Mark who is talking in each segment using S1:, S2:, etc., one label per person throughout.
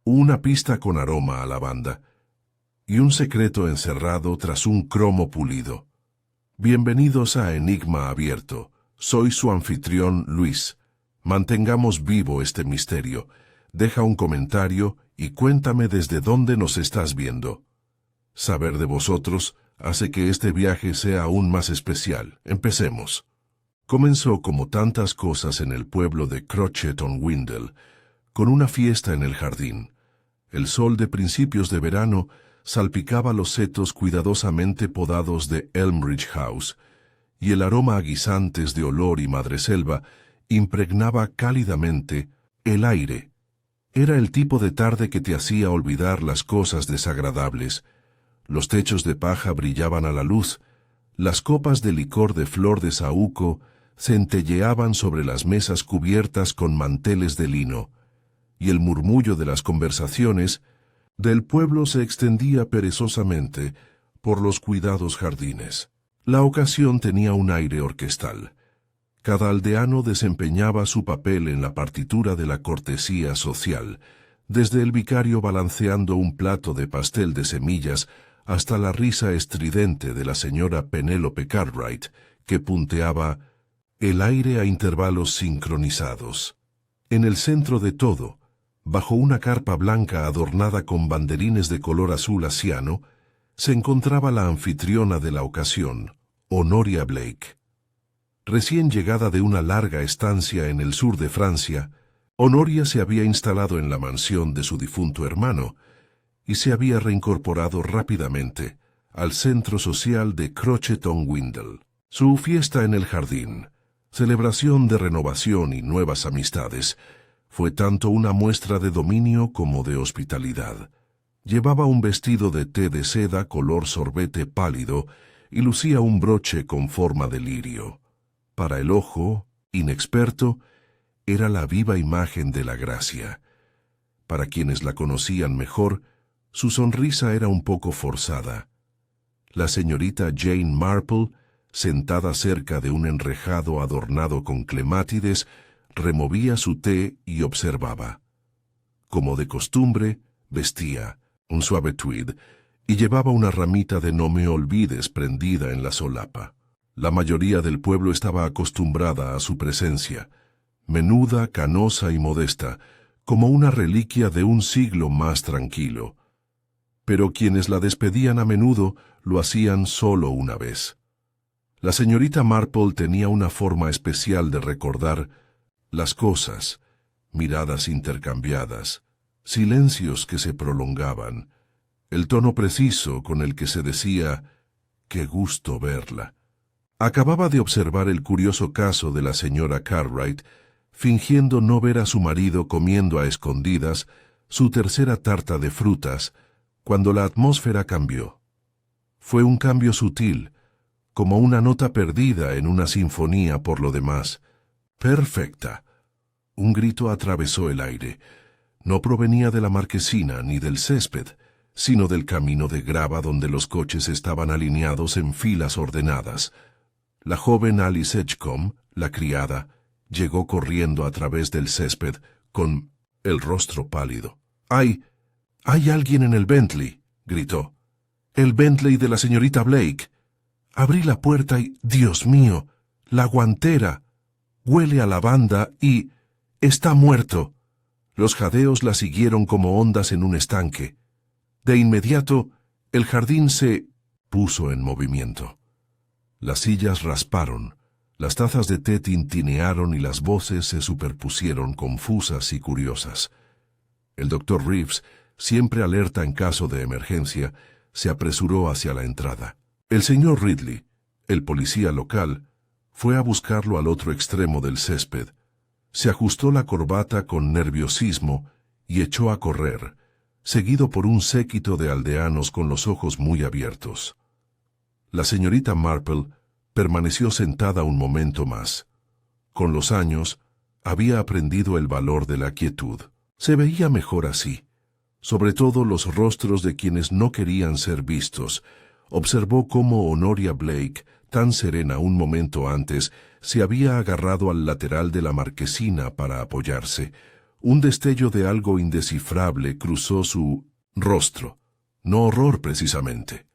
S1: una pista con aroma a lavanda y un secreto encerrado tras un cromo pulido. Bienvenidos a Enigma Abierto. Soy su anfitrión, Luis. Mantengamos vivo este misterio. Deja un comentario y cuéntame desde dónde nos estás viendo. Saber de vosotros hace que este viaje sea aún más especial. Empecemos. Comenzó como tantas cosas en el pueblo de Crochet-on-Windle, con una fiesta en el jardín. El sol de principios de verano salpicaba los setos cuidadosamente podados de Elmridge House, y el aroma a guisantes de olor y madreselva impregnaba cálidamente el aire. Era el tipo de tarde que te hacía olvidar las cosas desagradables. Los techos de paja brillaban a la luz, las copas de licor de flor de saúco centelleaban sobre las mesas cubiertas con manteles de lino, y el murmullo de las conversaciones del pueblo se extendía perezosamente por los cuidados jardines. La ocasión tenía un aire orquestal. Cada aldeano desempeñaba su papel en la partitura de la cortesía social, desde el vicario balanceando un plato de pastel de semillas hasta la risa estridente de la señora Penélope Cartwright, que punteaba el aire a intervalos sincronizados. En el centro de todo, bajo una carpa blanca adornada con banderines de color azul asiano, se encontraba la anfitriona de la ocasión, Honoria Blake. Recién llegada de una larga estancia en el sur de Francia, Honoria se había instalado en la mansión de su difunto hermano y se había reincorporado rápidamente al centro social de Crochet-on-Windle. Su fiesta en el jardín, celebración de renovación y nuevas amistades, fue tanto una muestra de dominio como de hospitalidad. Llevaba un vestido de té de seda color sorbete pálido y lucía un broche con forma de lirio. Para el ojo, inexperto, era la viva imagen de la gracia. Para quienes la conocían mejor, su sonrisa era un poco forzada. La señorita Jane Marple, sentada cerca de un enrejado adornado con clemátides, removía su té y observaba. Como de costumbre, vestía un suave tweed y llevaba una ramita de no me olvides prendida en la solapa. La mayoría del pueblo estaba acostumbrada a su presencia, menuda, canosa y modesta, como una reliquia de un siglo más tranquilo. Pero quienes la despedían a menudo lo hacían solo una vez. La señorita Marple tenía una forma especial de recordar las cosas, miradas intercambiadas, silencios que se prolongaban, el tono preciso con el que se decía «qué gusto verla». Acababa de observar el curioso caso de la señora Cartwright, fingiendo no ver a su marido comiendo a escondidas su tercera tarta de frutas, cuando la atmósfera cambió. Fue un cambio sutil, como una nota perdida en una sinfonía por lo demás, perfecta. Un grito atravesó el aire. No provenía de la marquesina ni del césped, sino del camino de grava donde los coches estaban alineados en filas ordenadas. La joven Alice Edgecombe, la criada, llegó corriendo a través del césped con el rostro pálido. «¡Hay alguien en el Bentley!», gritó. «¡El Bentley de la señorita Blake!». Abrí la puerta y, ¡Dios mío!, la guantera. Huele a lavanda y está muerto. Los jadeos la siguieron como ondas en un estanque. De inmediato, el jardín se puso en movimiento. Las sillas rasparon, las tazas de té tintinearon y las voces se superpusieron confusas y curiosas. El doctor Reeves, siempre alerta en caso de emergencia, se apresuró hacia la entrada. El señor Ridley, el policía local, fue a buscarlo al otro extremo del césped. Se ajustó la corbata con nerviosismo y echó a correr, seguido por un séquito de aldeanos con los ojos muy abiertos. La señorita Marple permaneció sentada un momento más. Con los años, había aprendido el valor de la quietud. Se veía mejor así. Sobre todo los rostros de quienes no querían ser vistos. Observó cómo Honoria Blake, tan serena un momento antes, se había agarrado al lateral de la marquesina para apoyarse, Un destello de algo indescifrable cruzó su rostro. No horror precisamente,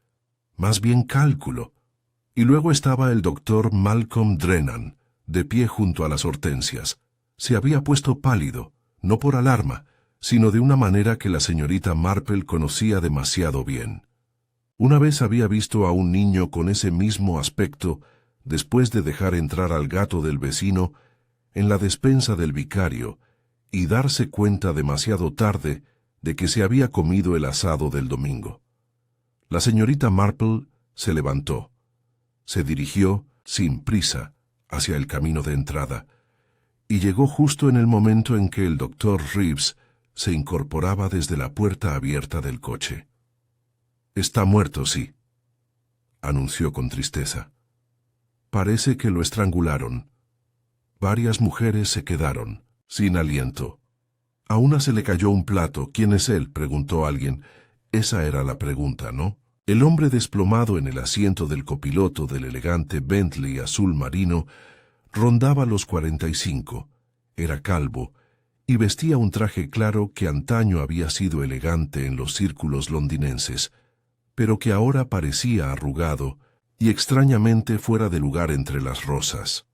S1: más bien cálculo. Y luego estaba el doctor Malcolm Drennan, de pie junto a las hortensias. Se había puesto pálido, no por alarma, sino de una manera que la señorita Marple conocía demasiado bien. Una vez había visto a un niño con ese mismo aspecto después de dejar entrar al gato del vecino en la despensa del vicario y darse cuenta demasiado tarde de que se había comido el asado del domingo. La señorita Marple se levantó. Se dirigió, sin prisa, hacia el camino de entrada, y llegó justo en el momento en que el doctor Reeves se incorporaba desde la puerta abierta del coche. «Está muerto, sí», anunció con tristeza. «Parece que lo estrangularon. Varias mujeres se quedaron, sin aliento. A una se le cayó un plato. ¿Quién es él?», preguntó alguien. Esa era la pregunta, ¿no? El hombre desplomado en el asiento del copiloto del elegante Bentley azul marino rondaba los 45, era calvo, y vestía un traje claro que antaño había sido elegante en los círculos londinenses, pero que ahora parecía arrugado y extrañamente fuera de lugar entre las rosas.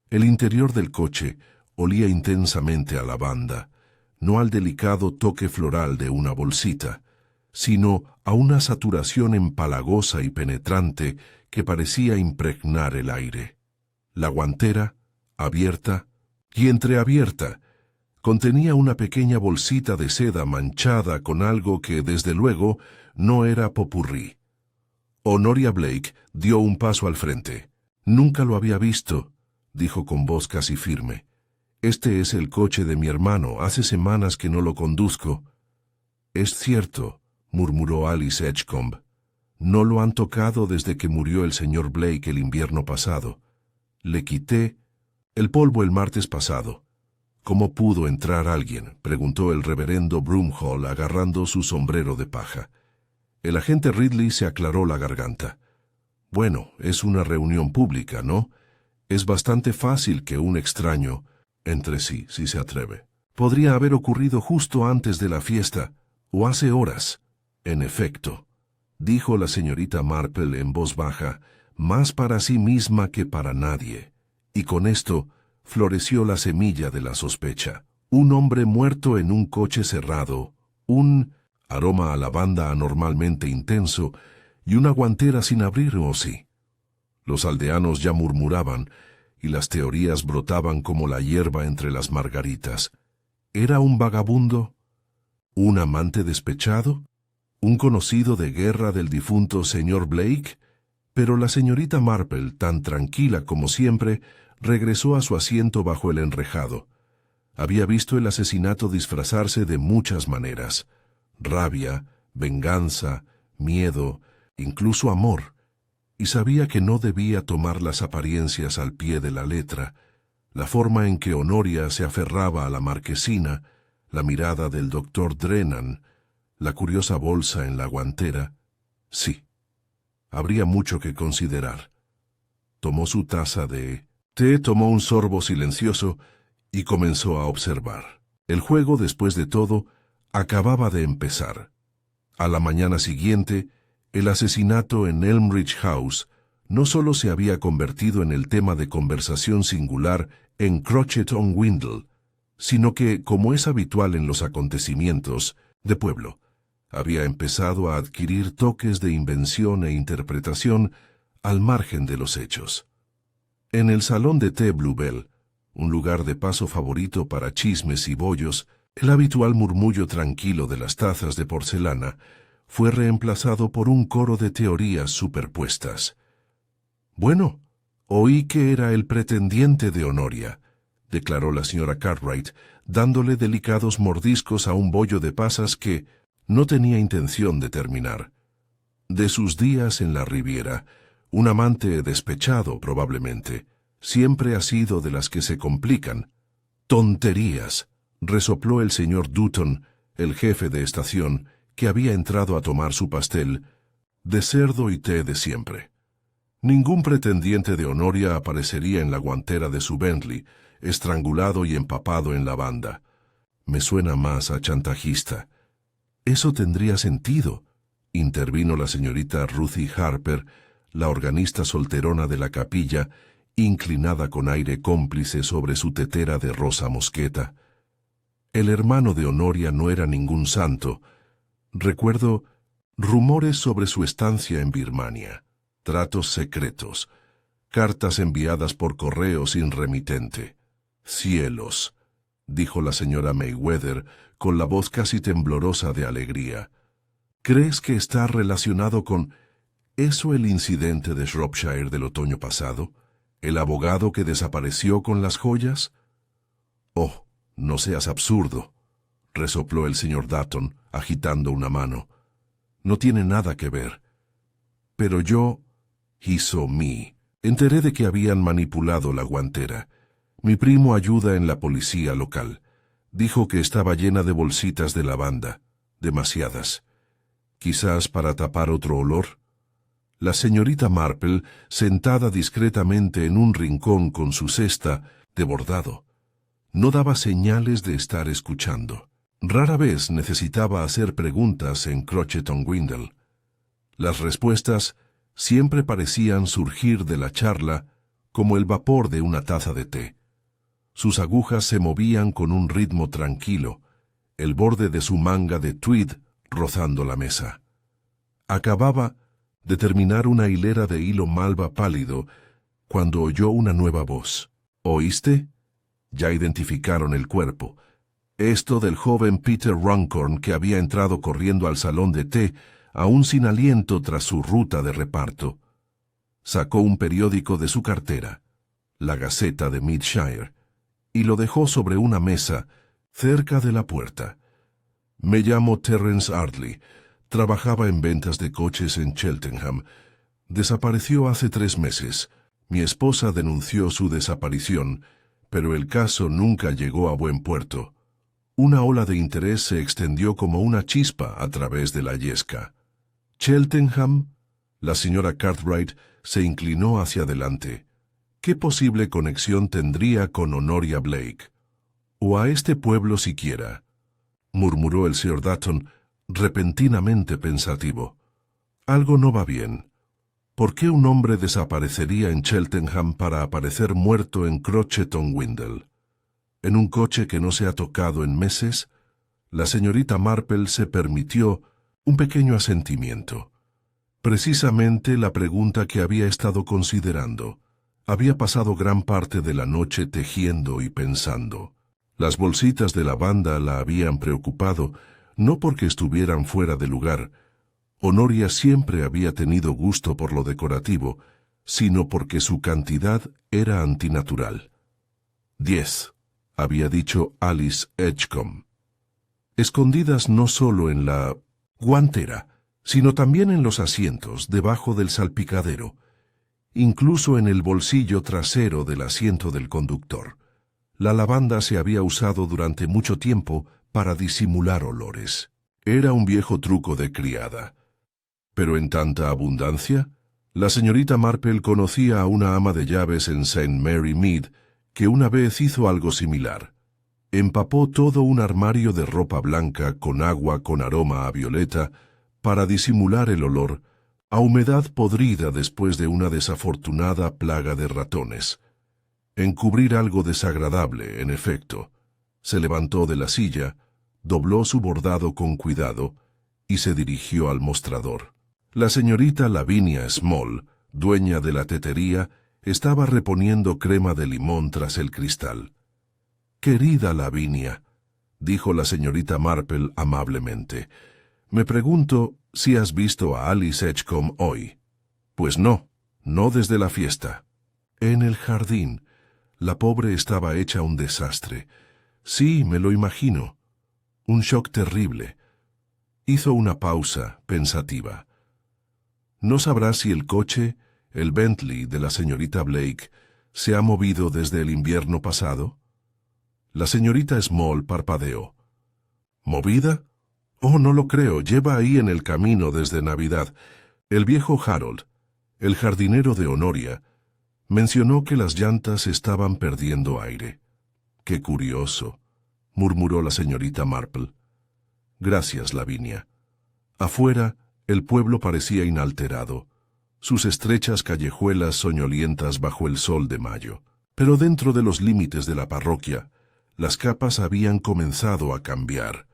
S1: El interior del coche olía intensamente a lavanda, no al delicado toque floral de una bolsita, sino a una saturación empalagosa y penetrante que parecía impregnar el aire. La guantera, abierta y entreabierta, contenía una pequeña bolsita de seda manchada con algo que, desde luego, no era popurrí. Honoria Blake dio un paso al frente. «Nunca lo había visto», dijo con voz casi firme. «Este es el coche de mi hermano. Hace semanas que no lo conduzco». «Es cierto», murmuró Alice Edgecombe. «No lo han tocado desde que murió el señor Blake el invierno pasado. Le quité el polvo el martes pasado». «¿Cómo pudo entrar alguien?», preguntó el reverendo Broomhall agarrando su sombrero de paja. El agente Ridley se aclaró la garganta. «Bueno, es una reunión pública, ¿no? Es bastante fácil que un extraño entre sí, si se atreve. Podría haber ocurrido justo antes de la fiesta, o hace horas». «En efecto», dijo la señorita Marple en voz baja, más para sí misma que para nadie, y con esto floreció la semilla de la sospecha. Un hombre muerto en un coche cerrado, un aroma a lavanda anormalmente intenso y una guantera sin abrir, ¿o sí? Los aldeanos ya murmuraban y las teorías brotaban como la hierba entre las margaritas. ¿Era un vagabundo? ¿Un amante despechado? ¿Un conocido de guerra del difunto señor Blake? Pero la señorita Marple, tan tranquila como siempre, regresó a su asiento bajo el enrejado. Había visto el asesinato disfrazarse de muchas maneras: rabia, venganza, miedo, incluso amor, y sabía que no debía tomar las apariencias al pie de la letra. La forma en que Honoria se aferraba a la marquesina, la mirada del doctor Drennan, la curiosa bolsa en la guantera. Sí, habría mucho que considerar. Tomó su taza de té, tomó un sorbo silencioso y comenzó a observar. El juego, después de todo, acababa de empezar. A la mañana siguiente, el asesinato en Elmridge House no solo se había convertido en el tema de conversación singular en Crochet-on-Windle, sino que, como es habitual en los acontecimientos de pueblo, había empezado a adquirir toques de invención e interpretación al margen de los hechos. En el salón de té Bluebell, un lugar de paso favorito para chismes y bollos, el habitual murmullo tranquilo de las tazas de porcelana fue reemplazado por un coro de teorías superpuestas. «Bueno, oí que era el pretendiente de Honoria», declaró la señora Cartwright, dándole delicados mordiscos a un bollo de pasas que no tenía intención de terminar. «De sus días en la Riviera, un amante despechado probablemente. Siempre ha sido de las que se complican». «Tonterías», resopló el señor Dutton, el jefe de estación, que había entrado a tomar su pastel de cerdo y té de siempre. Ningún pretendiente de Honoria aparecería en la guantera de su Bentley, estrangulado y empapado en lavanda. Me suena más a chantajista. Eso tendría sentido, intervino la señorita Ruthie Harper, la organista solterona de la capilla, inclinada con aire cómplice sobre su tetera de rosa mosqueta. El hermano de Honoria no era ningún santo. Recuerdo rumores sobre su estancia en Birmania, tratos secretos, cartas enviadas por correo sin remitente. «Cielos», dijo la señora Mayweather con la voz casi temblorosa de alegría. «¿Crees que está relacionado con eso el incidente de Shropshire del otoño pasado? ¿El abogado que desapareció con las joyas?» «Oh, no seas absurdo», resopló el señor Dutton, agitando una mano. «No tiene nada que ver. Pero yo, enteré de que habían manipulado la guantera. Mi primo ayuda en la policía local. Dijo que estaba llena de bolsitas de lavanda, demasiadas. Quizás para tapar otro olor». La señorita Marple, sentada discretamente en un rincón con su cesta de bordado, no daba señales de estar escuchando. Rara vez necesitaba hacer preguntas en Crochet-on-Grindle. Las respuestas siempre parecían surgir de la charla como el vapor de una taza de té. Sus agujas se movían con un ritmo tranquilo, el borde de su manga de tweed rozando la mesa. Acababa de terminar una hilera de hilo malva pálido cuando oyó una nueva voz. «¿Oíste?» Ya identificaron el cuerpo. Esto del joven Peter Runcorn que había entrado corriendo al salón de té, aún sin aliento tras su ruta de reparto. Sacó un periódico de su cartera, la Gaceta de Midshire, y lo dejó sobre una mesa cerca de la puerta. «Me llamo Terence Ardley. Trabajaba en ventas de coches en Cheltenham. Desapareció hace 3 meses. Mi esposa denunció su desaparición, pero el caso nunca llegó a buen puerto. Una ola de interés se extendió como una chispa a través de la yesca». «¿Cheltenham?» La señora Cartwright se inclinó hacia adelante. ¿Qué posible conexión tendría con Honoria Blake? «¿O a este pueblo siquiera?», murmuró el señor Dutton, repentinamente pensativo. «Algo no va bien. ¿Por qué un hombre desaparecería en Cheltenham para aparecer muerto en Crochet-on-Grindle? ¿En un coche que no se ha tocado en meses?» La señorita Marple se permitió un pequeño asentimiento. Precisamente la pregunta que había estado considerando. Había pasado gran parte de la noche tejiendo y pensando. Las bolsitas de lavanda la habían preocupado, no porque estuvieran fuera de lugar. Honoria siempre había tenido gusto por lo decorativo, sino porque su cantidad era antinatural. 10, había dicho Alice Edgecombe. Escondidas no solo en la guantera, sino también en los asientos, debajo del salpicadero, incluso en el bolsillo trasero del asiento del conductor. La lavanda se había usado durante mucho tiempo para disimular olores. Era un viejo truco de criada. Pero en tanta abundancia, la señorita Marple conocía a una ama de llaves en St. Mary Mead que una vez hizo algo similar. Empapó todo un armario de ropa blanca con agua con aroma a violeta para disimular el olor a humedad podrida después de una desafortunada plaga de ratones. Encubrir algo desagradable, en efecto. Se levantó de la silla, dobló su bordado con cuidado y se dirigió al mostrador. La señorita Lavinia Small, dueña de la tetería, estaba reponiendo crema de limón tras el cristal. «Querida Lavinia», dijo la señorita Marple amablemente, «me pregunto si has visto a Alice Edgecombe hoy». «Pues no, no desde la fiesta». «En el jardín. La pobre estaba hecha un desastre. Sí, me lo imagino. Un shock terrible». Hizo una pausa, pensativa. «¿No sabrás si el coche, el Bentley de la señorita Blake, se ha movido desde el invierno pasado?» La señorita Small parpadeó. «¿Movida? Oh, no lo creo. Lleva ahí en el camino desde Navidad. El viejo Harold, el jardinero de Honoria, mencionó que las llantas estaban perdiendo aire». «Qué curioso. murmuró la señorita Marple. Gracias, Lavinia. Afuera, el pueblo parecía inalterado, sus estrechas callejuelas soñolientas bajo el sol de mayo. Pero dentro de los límites de la parroquia, las capas habían comenzado a cambiar.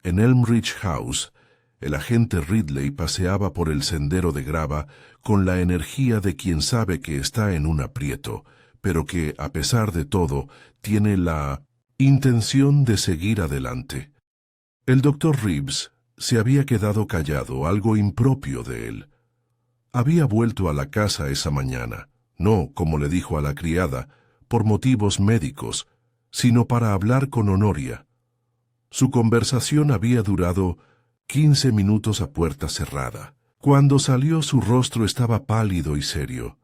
S1: En Elmridge House, el agente Ridley paseaba por el sendero de grava con la energía de quien sabe que está en un aprieto, pero que, a pesar de todo, tiene la intención de seguir adelante. El doctor Reeves se había quedado callado, algo impropio de él. Había vuelto a la casa esa mañana, no, como le dijo a la criada, por motivos médicos, sino para hablar con Honoria. Su conversación había durado 15 minutos a puerta cerrada. Cuando salió, su rostro estaba pálido y serio.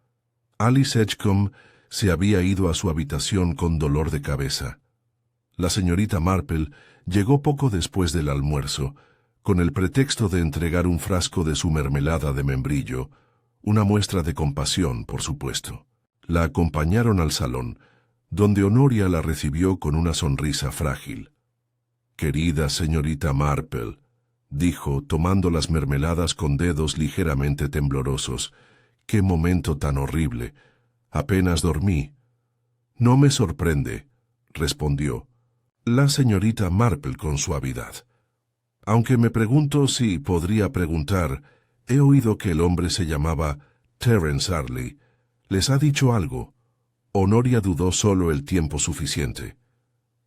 S1: Alice Edgecombe se había ido a su habitación con dolor de cabeza. La señorita Marple llegó poco después del almuerzo, con el pretexto de entregar un frasco de su mermelada de membrillo, una muestra de compasión, por supuesto. La acompañaron al salón, donde Honoria la recibió con una sonrisa frágil. «Querida señorita Marple», dijo, tomando las mermeladas con dedos ligeramente temblorosos, «qué momento tan horrible. Apenas dormí». «No me sorprende», respondió la señorita Marple con suavidad. «Aunque me pregunto si podría preguntar, he oído que el hombre se llamaba Terence Arley. ¿Les ha dicho algo?» Honoria dudó solo el tiempo suficiente.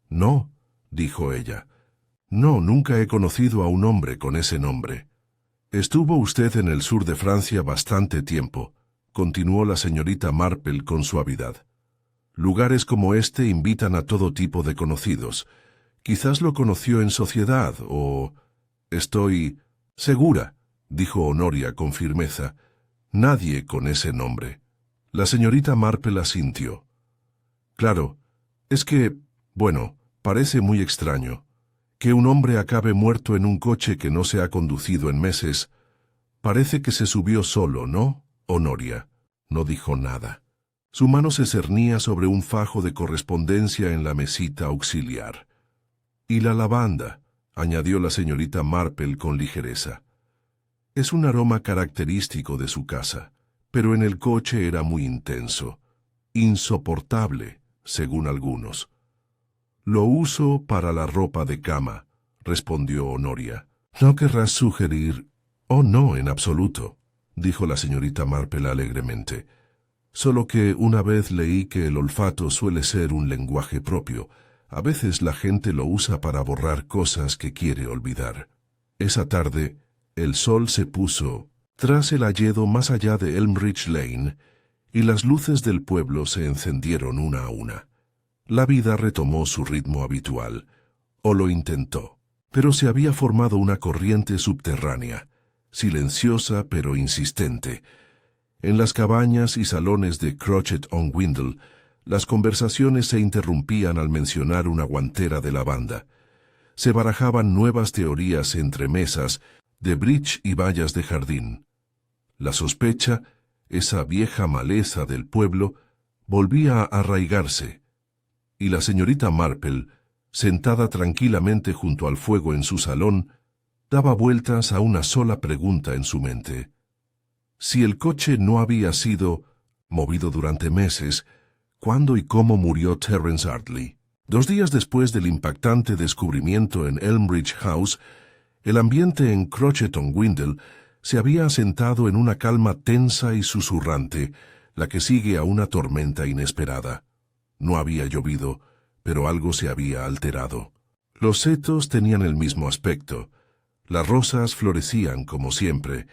S1: «No», dijo ella. «No, nunca he conocido a un hombre con ese nombre». «Estuvo usted en el sur de Francia bastante tiempo», continuó la señorita Marple con suavidad. «Lugares como este invitan a todo tipo de conocidos. Quizás lo conoció en sociedad, o...» «Estoy segura», dijo Honoria con firmeza. «Nadie con ese nombre». La señorita Marple asintió. «Claro, es que, bueno, parece muy extraño. Que un hombre acabe muerto en un coche que no se ha conducido en meses. Parece que se subió solo, ¿no, Honoria?» No dijo nada. Su mano se cernía sobre un fajo de correspondencia en la mesita auxiliar. «Y la lavanda», añadió la señorita Marple con ligereza. «Es un aroma característico de su casa, pero en el coche era muy intenso, insoportable, según algunos». «Lo uso para la ropa de cama», respondió Honoria. «¿No querrás sugerir...?» «Oh, no, en absoluto», dijo la señorita Marple alegremente. «Solo que una vez leí que el olfato suele ser un lenguaje propio. A veces la gente lo usa para borrar cosas que quiere olvidar». Esa tarde, el sol se puso tras el hayedo más allá de Elmridge Lane, y las luces del pueblo se encendieron una a una. La vida retomó su ritmo habitual, o lo intentó, pero se había formado una corriente subterránea, silenciosa pero insistente. En las cabañas y salones de Crochet-on-Windle, las conversaciones se interrumpían al mencionar una guantera de lavanda. Se barajaban nuevas teorías entre mesas de bridge y vallas de jardín. La sospecha, esa vieja maleza del pueblo, volvía a arraigarse, y la señorita Marple, sentada tranquilamente junto al fuego en su salón, daba vueltas a una sola pregunta en su mente. Si el coche no había sido movido durante meses, ¿cuándo y cómo murió Terence Arley? 2 días después del impactante descubrimiento en Elmridge House, el ambiente en Crochet-on-Windle se había asentado en una calma tensa y susurrante, la que sigue a una tormenta inesperada. No había llovido, pero algo se había alterado. Los setos tenían el mismo aspecto, las rosas florecían como siempre,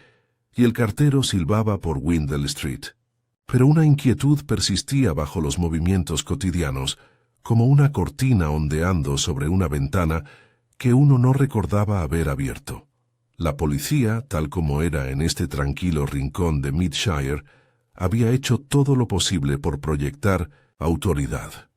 S1: y el cartero silbaba por Windle Street. Pero una inquietud persistía bajo los movimientos cotidianos, como una cortina ondeando sobre una ventana que uno no recordaba haber abierto. La policía, tal como era en este tranquilo rincón de Midshire, había hecho todo lo posible por proyectar autoridad.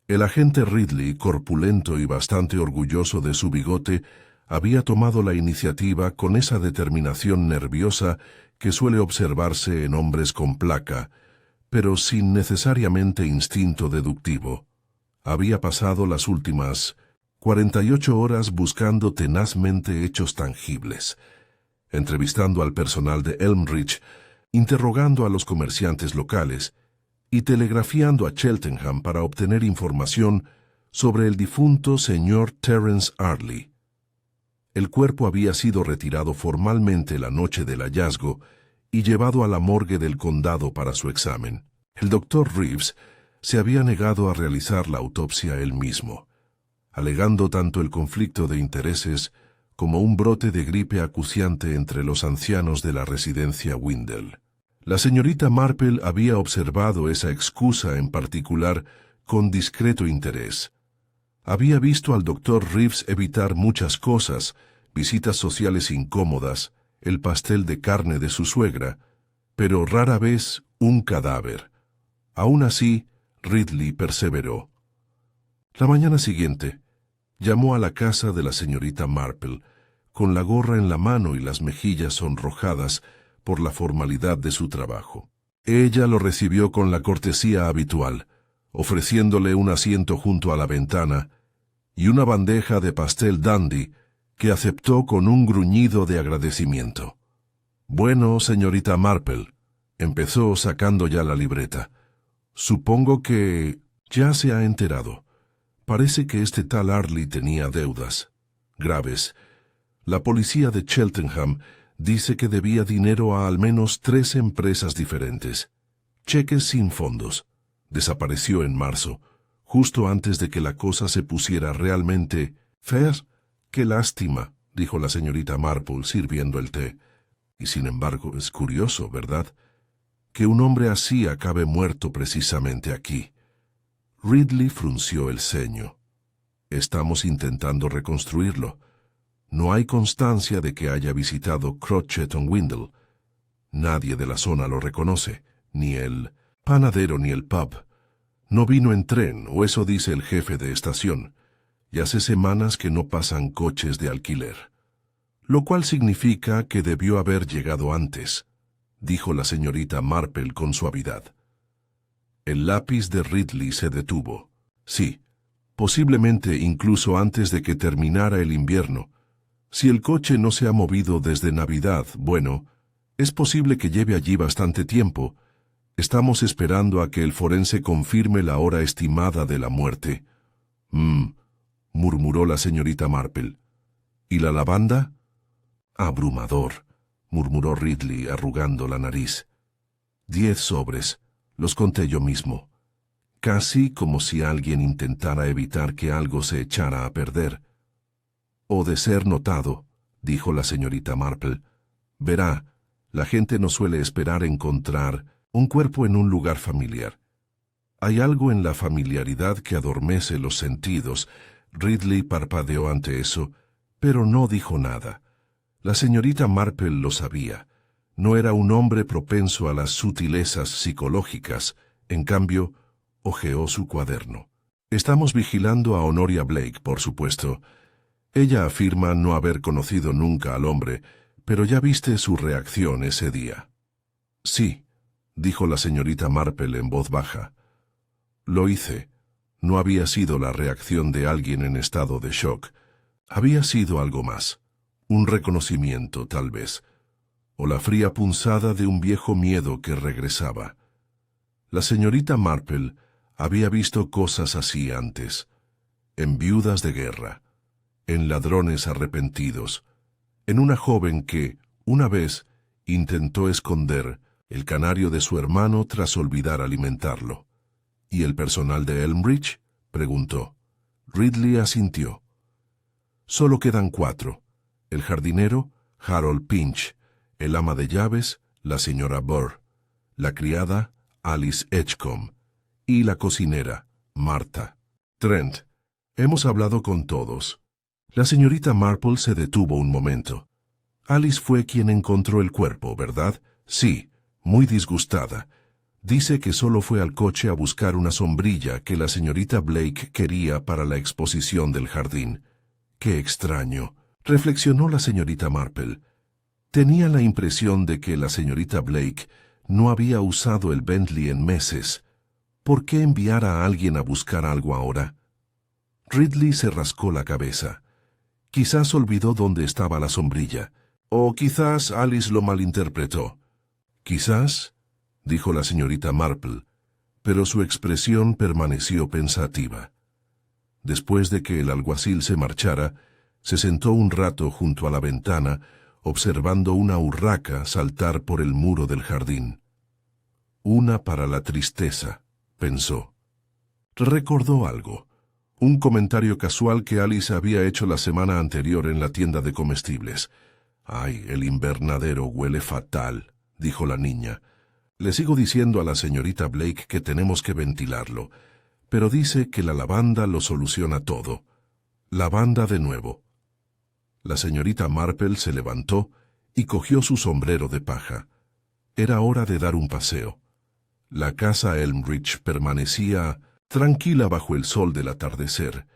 S1: El agente Ridley, corpulento y bastante orgulloso de su bigote, había tomado la iniciativa con esa determinación nerviosa que suele observarse en hombres con placa, pero sin necesariamente instinto deductivo. Había pasado las últimas 48 horas buscando tenazmente hechos tangibles, entrevistando al personal de Elmridge, interrogando a los comerciantes locales y telegrafiando a Cheltenham para obtener información sobre el difunto señor Terence Arley. El cuerpo había sido retirado formalmente la noche del hallazgo y llevado a la morgue del condado para su examen. El doctor Reeves se había negado a realizar la autopsia él mismo, alegando tanto el conflicto de intereses como un brote de gripe acuciante entre los ancianos de la residencia Windle. La señorita Marple había observado esa excusa en particular con discreto interés. Había visto al doctor Reeves evitar muchas cosas, visitas sociales incómodas, el pastel de carne de su suegra, pero rara vez un cadáver. Aún así, Ridley perseveró. La mañana siguiente, llamó a la casa de la señorita Marple, con la gorra en la mano y las mejillas sonrojadas por la formalidad de su trabajo. Ella lo recibió con la cortesía habitual, ofreciéndole un asiento junto a la ventana y una bandeja de pastel dandy que aceptó con un gruñido de agradecimiento. «Bueno, señorita Marple», empezó sacando ya la libreta. «Supongo que ya se ha enterado. Parece que este tal Arley tenía deudas graves. La policía de Cheltenham dice que debía dinero a al menos 3 empresas diferentes. Cheques sin fondos. Desapareció en marzo, justo antes de que la cosa se pusiera realmente fea». «Qué lástima», dijo la señorita Marple sirviendo el té. «Y sin embargo es curioso, ¿verdad? Que un hombre así acabe muerto precisamente aquí». Ridley frunció el ceño. «Estamos intentando reconstruirlo. No hay constancia de que haya visitado Crotcheton-Windle. Nadie de la zona lo reconoce, ni el panadero ni el pub. No vino en tren, o eso dice el jefe de estación. Y hace semanas que no pasan coches de alquiler. Lo cual significa que debió haber llegado antes», dijo la señorita Marple con suavidad. El lápiz de Ridley se detuvo. «Sí, posiblemente incluso antes de que terminara el invierno. Si el coche no se ha movido desde Navidad, bueno, es posible que lleve allí bastante tiempo. Estamos esperando a que el forense confirme la hora estimada de la muerte». Murmuró la señorita Marple. «¿Y la lavanda?» «Abrumador», murmuró Ridley arrugando la nariz. 10 sobres, los conté yo mismo. Casi como si alguien intentara evitar que algo se echara a perder. «O de ser notado», dijo la señorita Marple. «Verá, la gente no suele esperar encontrar un cuerpo en un lugar familiar. Hay algo en la familiaridad que adormece los sentidos». Ridley parpadeó ante eso, pero no dijo nada. La señorita Marple lo sabía. No era un hombre propenso a las sutilezas psicológicas. En cambio, hojeó su cuaderno. «Estamos vigilando a Honoria Blake, por supuesto. Ella afirma no haber conocido nunca al hombre, pero ya viste su reacción ese día». «Sí», dijo la señorita Marple en voz baja. «Lo hice. No había sido la reacción de alguien en estado de shock. Había sido algo más. Un reconocimiento, tal vez. O la fría punzada de un viejo miedo que regresaba. La señorita Marple había visto cosas así antes. En viudas de guerra. En ladrones arrepentidos. En una joven que, una vez, intentó esconder el canario de su hermano tras olvidar alimentarlo. «¿Y el personal de Elmridge?», preguntó. Ridley asintió. «Solo quedan 4. El jardinero, Harold Pinch, el ama de llaves, la señora Burr, la criada, Alice Edgecombe, y la cocinera, Marta. Trent, hemos hablado con todos». La señorita Marple se detuvo un momento. «Alice fue quien encontró el cuerpo, ¿verdad?» «Sí, muy disgustada. Dice que solo fue al coche a buscar una sombrilla que la señorita Blake quería para la exposición del jardín». «Qué extraño», reflexionó la señorita Marple. Tenía la impresión de que la señorita Blake no había usado el Bentley en meses. ¿Por qué enviar a alguien a buscar algo ahora? Ridley se rascó la cabeza. Quizás olvidó dónde estaba la sombrilla, o quizás Alice lo malinterpretó. Quizás, dijo la señorita Marple, pero su expresión permaneció pensativa. Después de que el alguacil se marchara, se sentó un rato junto a la ventana, observando una urraca saltar por el muro del jardín. Una para la tristeza, pensó. Recordó algo, un comentario casual que Alice había hecho la semana anterior en la tienda de comestibles. «Ay, el invernadero huele fatal», dijo la niña. «Le sigo diciendo a la señorita Blake que tenemos que ventilarlo, pero dice que la lavanda lo soluciona todo. Lavanda de nuevo». La señorita Marple se levantó y cogió su sombrero de paja. Era hora de dar un paseo. La casa Elmridge permanecía tranquila bajo el sol del atardecer.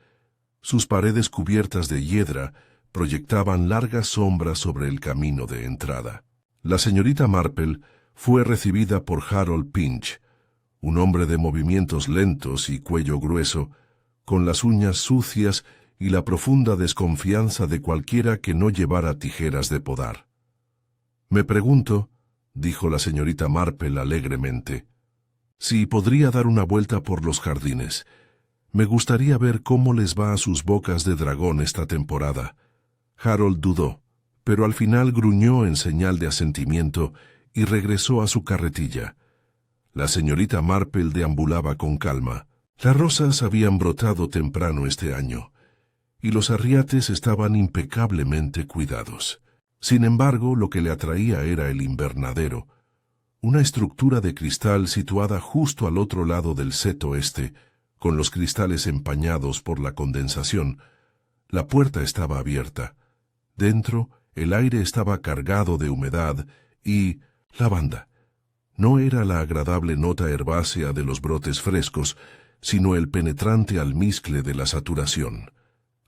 S1: Sus paredes cubiertas de hiedra proyectaban largas sombras sobre el camino de entrada. La señorita Marple fue recibida por Harold Pinch, un hombre de movimientos lentos y cuello grueso, con las uñas sucias y la profunda desconfianza de cualquiera que no llevara tijeras de podar. «Me pregunto», dijo la señorita Marple alegremente, «si podría dar una vuelta por los jardines. Me gustaría ver cómo les va a sus bocas de dragón esta temporada». Harold dudó, pero al final gruñó en señal de asentimiento y regresó a su carretilla. La señorita Marple deambulaba con calma. Las rosas habían brotado temprano este año, y los arriates estaban impecablemente cuidados. Sin embargo, lo que le atraía era el invernadero, una estructura de cristal situada justo al otro lado del seto este, con los cristales empañados por la condensación. La puerta estaba abierta. Dentro, el aire estaba cargado de humedad y lavanda. No era la agradable nota herbácea de los brotes frescos, sino el penetrante almizcle de la saturación.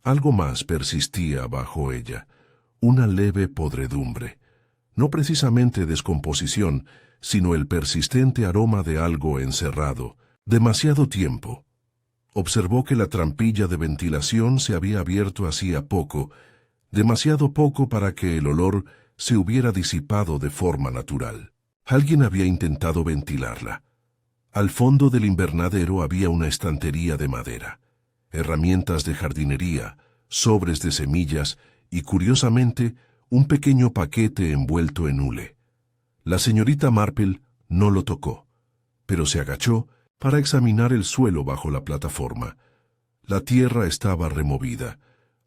S1: Algo más persistía bajo ella, una leve podredumbre. No precisamente descomposición, sino el persistente aroma de algo encerrado. Demasiado tiempo. Observó que la trampilla de ventilación se había abierto hacía poco, demasiado poco para que el olor se hubiera disipado de forma natural. Alguien había intentado ventilarla. Al fondo del invernadero había una estantería de madera, herramientas de jardinería, sobres de semillas y, curiosamente, un pequeño paquete envuelto en hule. La señorita Marple no lo tocó, pero se agachó para examinar el suelo bajo la plataforma. La tierra estaba removida,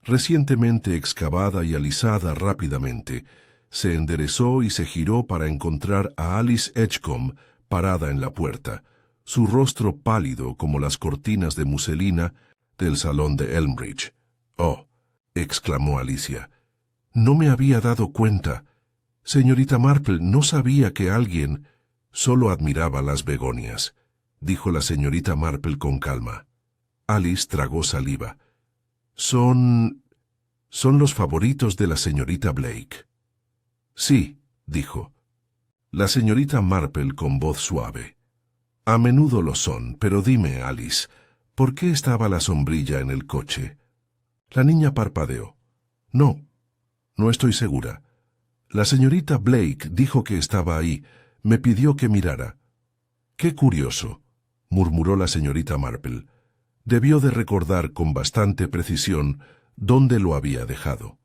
S1: recientemente excavada y alisada rápidamente. Se enderezó y se giró para encontrar a Alice Edgecombe parada en la puerta, su rostro pálido como las cortinas de muselina del salón de Elmridge. «Oh», exclamó Alicia, «no me había dado cuenta. Señorita Marple, no sabía que alguien...». «Solo admiraba las begonias», dijo la señorita Marple con calma. Alice tragó saliva. «Son los favoritos de la señorita Blake». «Sí», dijo. La señorita Marple con voz suave. «A menudo lo son, pero dime, Alice, ¿por qué estaba la sombrilla en el coche?» La niña parpadeó. «No estoy segura. La señorita Blake dijo que estaba ahí. Me pidió que mirara». «Qué curioso», murmuró la señorita Marple. Debió de recordar con bastante precisión dónde lo había dejado.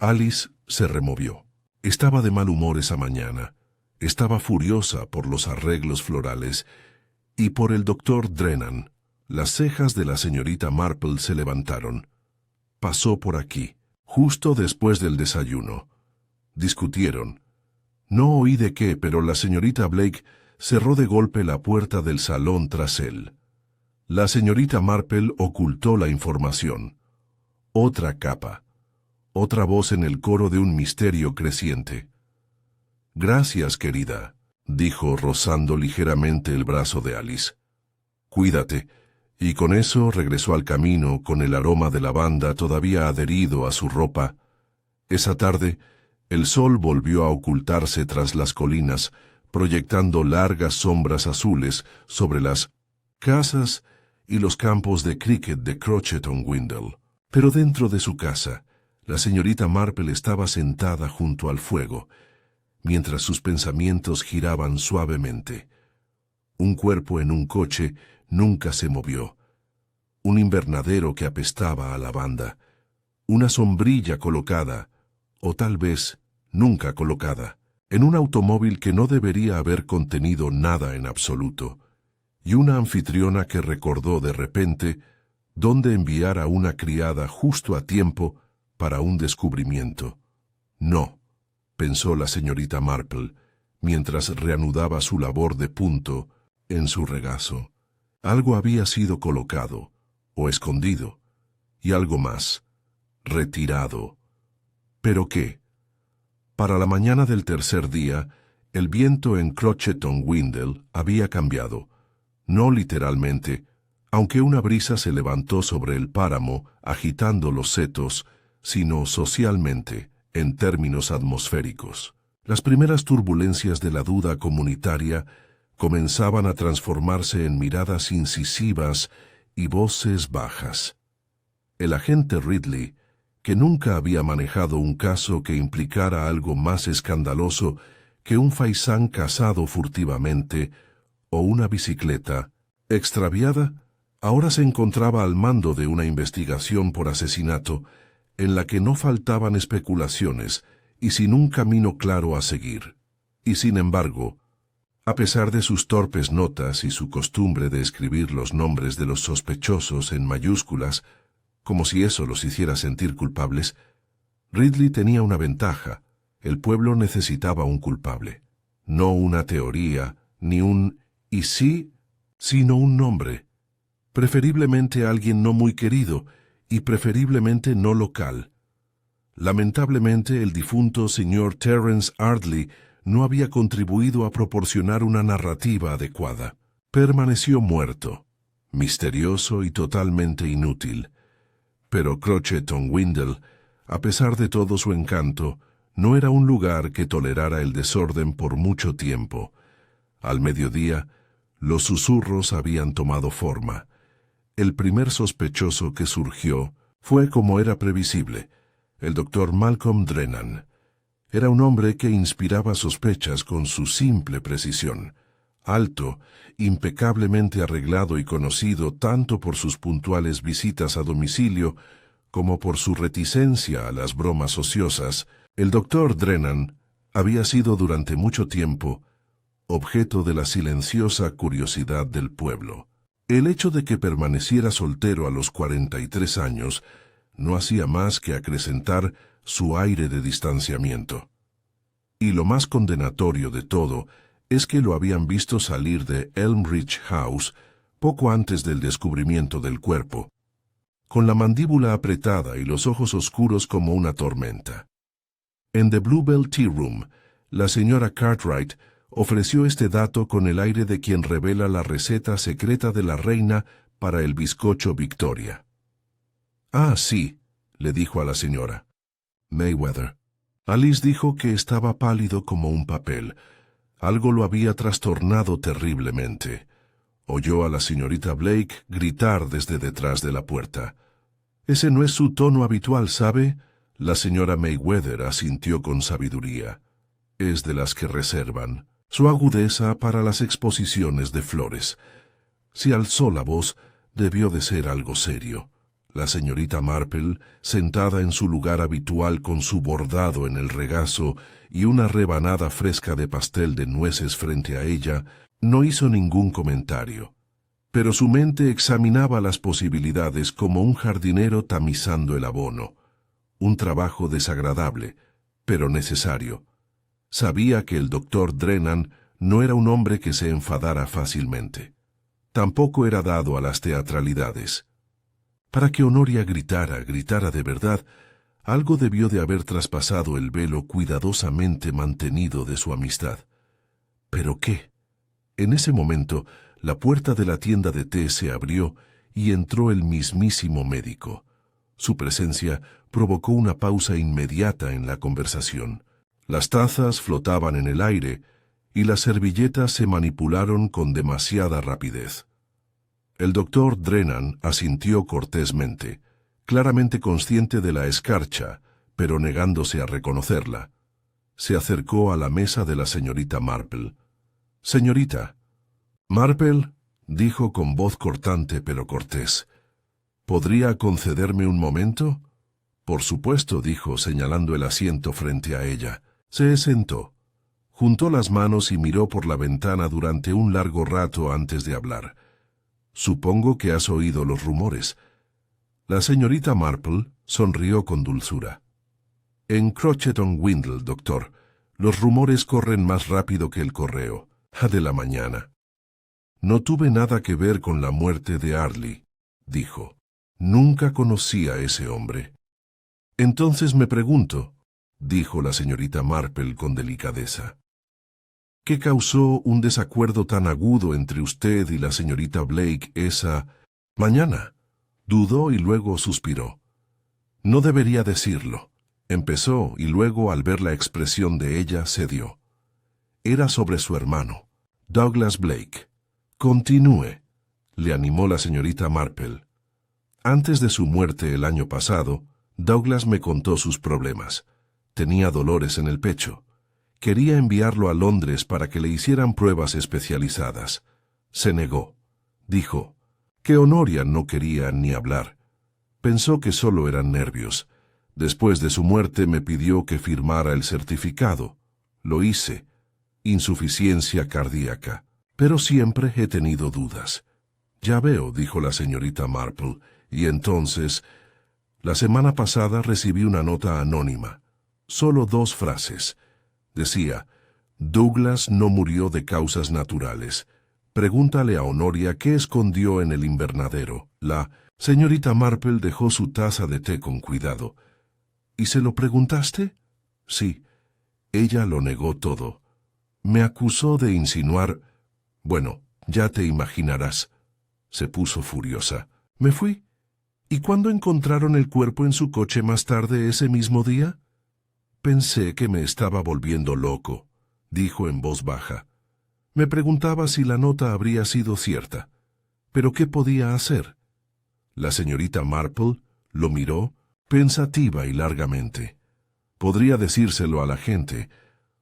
S1: Alice se removió. Estaba de mal humor esa mañana. Estaba furiosa por los arreglos florales y por el doctor Drennan. Las cejas de la señorita Marple se levantaron. Pasó por aquí, justo después del desayuno. Discutieron. No oí de qué, pero la señorita Blake cerró de golpe la puerta del salón tras él. La señorita Marple ocultó la información. Otra capa. Otra voz en el coro de un misterio creciente. «Gracias, querida», dijo rozando ligeramente el brazo de Alice. «Cuídate». Y con eso regresó al camino con el aroma de lavanda todavía adherido a su ropa. Esa tarde, el sol volvió a ocultarse tras las colinas, proyectando largas sombras azules sobre las casas y los campos de cricket de Crochet-on-Windle. Pero dentro de su casa, la señorita Marple estaba sentada junto al fuego, mientras sus pensamientos giraban suavemente. Un cuerpo en un coche nunca se movió. Un invernadero que apestaba a lavanda. Una sombrilla colocada, o tal vez nunca colocada, en un automóvil que no debería haber contenido nada en absoluto, y una anfitriona que recordó de repente dónde enviar a una criada justo a tiempo para un descubrimiento. No, pensó la señorita Marple, mientras reanudaba su labor de punto en su regazo. Algo había sido colocado, o escondido, y algo más, retirado. ¿Pero qué? Para la mañana del tercer día, el viento en Crochet-on-Windle había cambiado, no literalmente, aunque una brisa se levantó sobre el páramo agitando los setos, sino socialmente, en términos atmosféricos. Las primeras turbulencias de la duda comunitaria comenzaban a transformarse en miradas incisivas y voces bajas. El agente Ridley, que nunca había manejado un caso que implicara algo más escandaloso que un faisán casado furtivamente o una bicicleta extraviada, ahora se encontraba al mando de una investigación por asesinato en la que no faltaban especulaciones y sin un camino claro a seguir. Y sin embargo, a pesar de sus torpes notas y su costumbre de escribir los nombres de los sospechosos en mayúsculas, como si eso los hiciera sentir culpables, Ridley tenía una ventaja: el pueblo necesitaba un culpable. No una teoría, ni un «y sí», sino un nombre. Preferiblemente alguien no muy querido, y preferiblemente no local. Lamentablemente, el difunto señor Terence Ardley no había contribuido a proporcionar una narrativa adecuada. Permaneció muerto, misterioso y totalmente inútil. Pero Crochet-on-Windle, a pesar de todo su encanto, no era un lugar que tolerara el desorden por mucho tiempo. Al mediodía, los susurros habían tomado forma. El primer sospechoso que surgió fue, como era previsible, el doctor Malcolm Drennan. Era un hombre que inspiraba sospechas con su simple precisión. Alto, impecablemente arreglado y conocido tanto por sus puntuales visitas a domicilio como por su reticencia a las bromas ociosas, el doctor Drennan había sido durante mucho tiempo objeto de la silenciosa curiosidad del pueblo. El hecho de que permaneciera soltero a los 43 años no hacía más que acrecentar su aire de distanciamiento. Y lo más condenatorio de todo es que lo habían visto salir de Elmridge House poco antes del descubrimiento del cuerpo, con la mandíbula apretada y los ojos oscuros como una tormenta. En The Bluebell Tea Room, la señora Cartwright ofreció este dato con el aire de quien revela la receta secreta de la reina para el bizcocho Victoria. «Ah, sí», le dijo a la señora Mayweather. Alice dijo que estaba pálido como un papel. Algo lo había trastornado terriblemente. Oyó a la señorita Blake gritar desde detrás de la puerta. «Ese no es su tono habitual, ¿sabe?». La señora Mayweather asintió con sabiduría. «Es de las que reservan su agudeza para las exposiciones de flores». Si alzó la voz, debió de ser algo serio. La señorita Marple, sentada en su lugar habitual con su bordado en el regazo y una rebanada fresca de pastel de nueces frente a ella, no hizo ningún comentario. Pero su mente examinaba las posibilidades como un jardinero tamizando el abono. Un trabajo desagradable, pero necesario. Sabía que el doctor Drennan no era un hombre que se enfadara fácilmente. Tampoco era dado a las teatralidades. Para que Honoria gritara de verdad, algo debió de haber traspasado el velo cuidadosamente mantenido de su amistad. ¿Pero qué? En ese momento, la puerta de la tienda de té se abrió y entró el mismísimo médico. Su presencia provocó una pausa inmediata en la conversación. Las tazas flotaban en el aire y las servilletas se manipularon con demasiada rapidez. El doctor Drennan asintió cortésmente, claramente consciente de la escarcha, pero negándose a reconocerla. Se acercó a la mesa de la señorita Marple. «Señorita». «Marple», dijo con voz cortante pero cortés, «¿podría concederme un momento?» «Por supuesto», dijo, señalando el asiento frente a ella. Se sentó. Juntó las manos y miró por la ventana durante un largo rato antes de hablar. «Supongo que has oído los rumores». La señorita Marple sonrió con dulzura. «En Crochet-on-Windle, doctor, los rumores corren más rápido que el correo. De la mañana». «No tuve nada que ver con la muerte de Ardley», dijo. «Nunca conocí a ese hombre». «Entonces me pregunto», dijo la señorita Marple con delicadeza, «¿qué causó un desacuerdo tan agudo entre usted y la señorita Blake esa mañana?» Dudó y luego suspiró. «No debería decirlo», empezó y luego, al ver la expresión de ella, cedió. «Era sobre su hermano, Douglas Blake». «Continúe», le animó la señorita Marple. «Antes de su muerte el año pasado, Douglas me contó sus problemas. Tenía dolores en el pecho. Quería enviarlo a Londres para que le hicieran pruebas especializadas. Se negó. Dijo que Honoria no quería ni hablar. Pensó que solo eran nervios. Después de su muerte me pidió que firmara el certificado. Lo hice. Insuficiencia cardíaca. Pero siempre he tenido dudas». «Ya veo», dijo la señorita Marple, «y entonces...» «La semana pasada recibí una nota anónima. Solo 2 frases. Decía, Douglas no murió de causas naturales. Pregúntale a Honoria qué escondió en el invernadero». La señorita Marple dejó su taza de té con cuidado. «¿Y se lo preguntaste?» «Sí». Ella lo negó todo. Me acusó de insinuar... Bueno, ya te imaginarás. Se puso furiosa. Me fui. ¿Y cuándo encontraron el cuerpo en su coche más tarde ese mismo día? Pensé que me estaba volviendo loco, dijo en voz baja. Me preguntaba si la nota habría sido cierta. ¿Pero qué podía hacer? La señorita Marple lo miró, pensativa y largamente. Podría decírselo a la gente,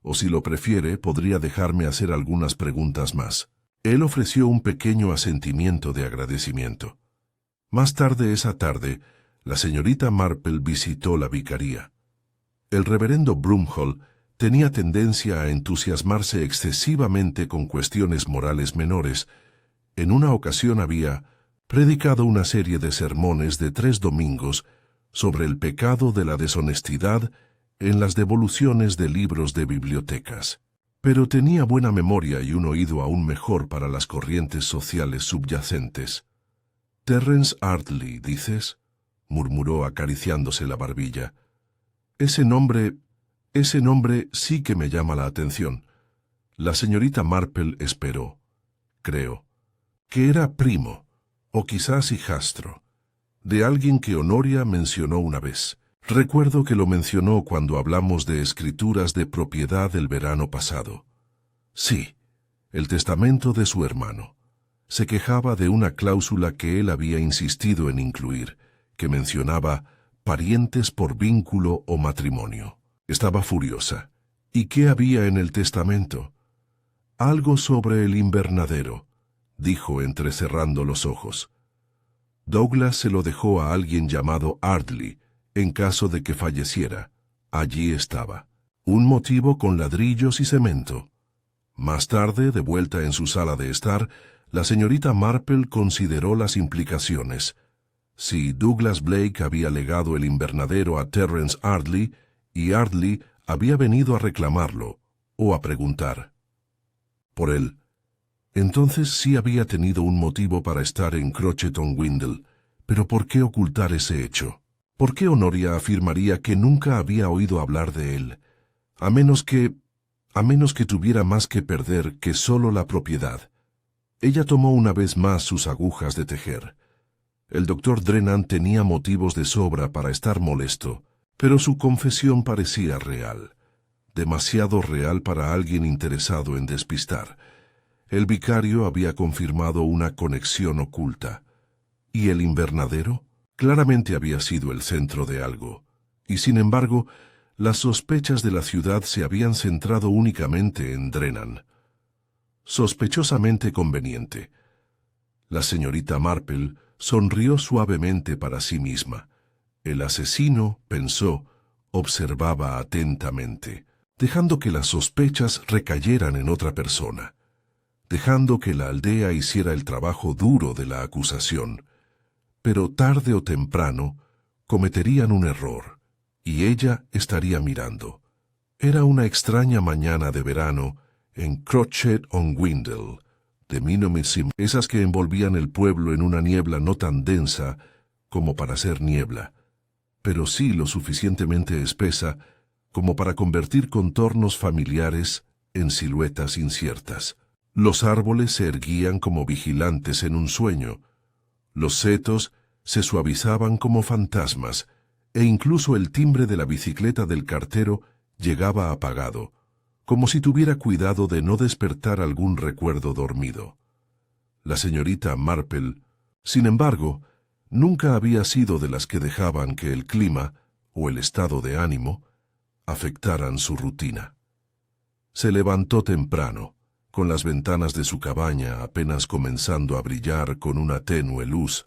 S1: o si lo prefiere, podría dejarme hacer algunas preguntas más. Él ofreció un pequeño asentimiento de agradecimiento. Más tarde esa tarde, la señorita Marple visitó la vicaría. El reverendo Broomhall tenía tendencia a entusiasmarse excesivamente con cuestiones morales menores. En una ocasión había predicado una serie de sermones de 3 domingos sobre el pecado de la deshonestidad en las devoluciones de libros de bibliotecas. Pero tenía buena memoria y un oído aún mejor para las corrientes sociales subyacentes. «Terrence Ardley, ¿dices?», murmuró acariciándose la barbilla. Ese nombre sí que me llama la atención». La señorita Marple esperó. Creo que era primo, o quizás hijastro, de alguien que Honoria mencionó una vez. Recuerdo que lo mencionó cuando hablamos de escrituras de propiedad el verano pasado. Sí, el testamento de su hermano. Se quejaba de una cláusula que él había insistido en incluir, que mencionaba parientes por vínculo o matrimonio. Estaba furiosa. ¿Y qué había en el testamento? Algo sobre el invernadero, dijo entrecerrando los ojos. Douglas se lo dejó a alguien llamado Ardley, en caso de que falleciera. Allí estaba. Un motivo con ladrillos y cemento. Más tarde, de vuelta en su sala de estar, la señorita Marple consideró las implicaciones. Si Douglas Blake había legado el invernadero a Terrence Ardley, y Ardley había venido a reclamarlo, o a preguntar por él, entonces sí había tenido un motivo para estar en Crochet-on-Windle. Pero ¿por qué ocultar ese hecho? ¿Por qué Honoria afirmaría que nunca había oído hablar de él, a menos que tuviera más que perder que solo la propiedad? Ella tomó una vez más sus agujas de tejer. El doctor Drennan tenía motivos de sobra para estar molesto, pero su confesión parecía real, demasiado real para alguien interesado en despistar. El vicario había confirmado una conexión oculta. ¿Y el invernadero? Claramente había sido el centro de algo. Y sin embargo, las sospechas de la ciudad se habían centrado únicamente en Drennan. Sospechosamente conveniente. La señorita Marple sonrió suavemente para sí misma. El asesino, pensó, observaba atentamente, dejando que las sospechas recayeran en otra persona, dejando que la aldea hiciera el trabajo duro de la acusación. Pero tarde o temprano cometerían un error, y ella estaría mirando. Era una extraña mañana de verano en Crochet-on-Windle, de Minomissim, esas que envolvían el pueblo en una niebla no tan densa como para ser niebla, pero sí lo suficientemente espesa como para convertir contornos familiares en siluetas inciertas. Los árboles se erguían como vigilantes en un sueño, los setos se suavizaban como fantasmas, e incluso el timbre de la bicicleta del cartero llegaba apagado, como si tuviera cuidado de no despertar algún recuerdo dormido. La señorita Marple, sin embargo, nunca había sido de las que dejaban que el clima o el estado de ánimo afectaran su rutina. Se levantó temprano, con las ventanas de su cabaña apenas comenzando a brillar con una tenue luz,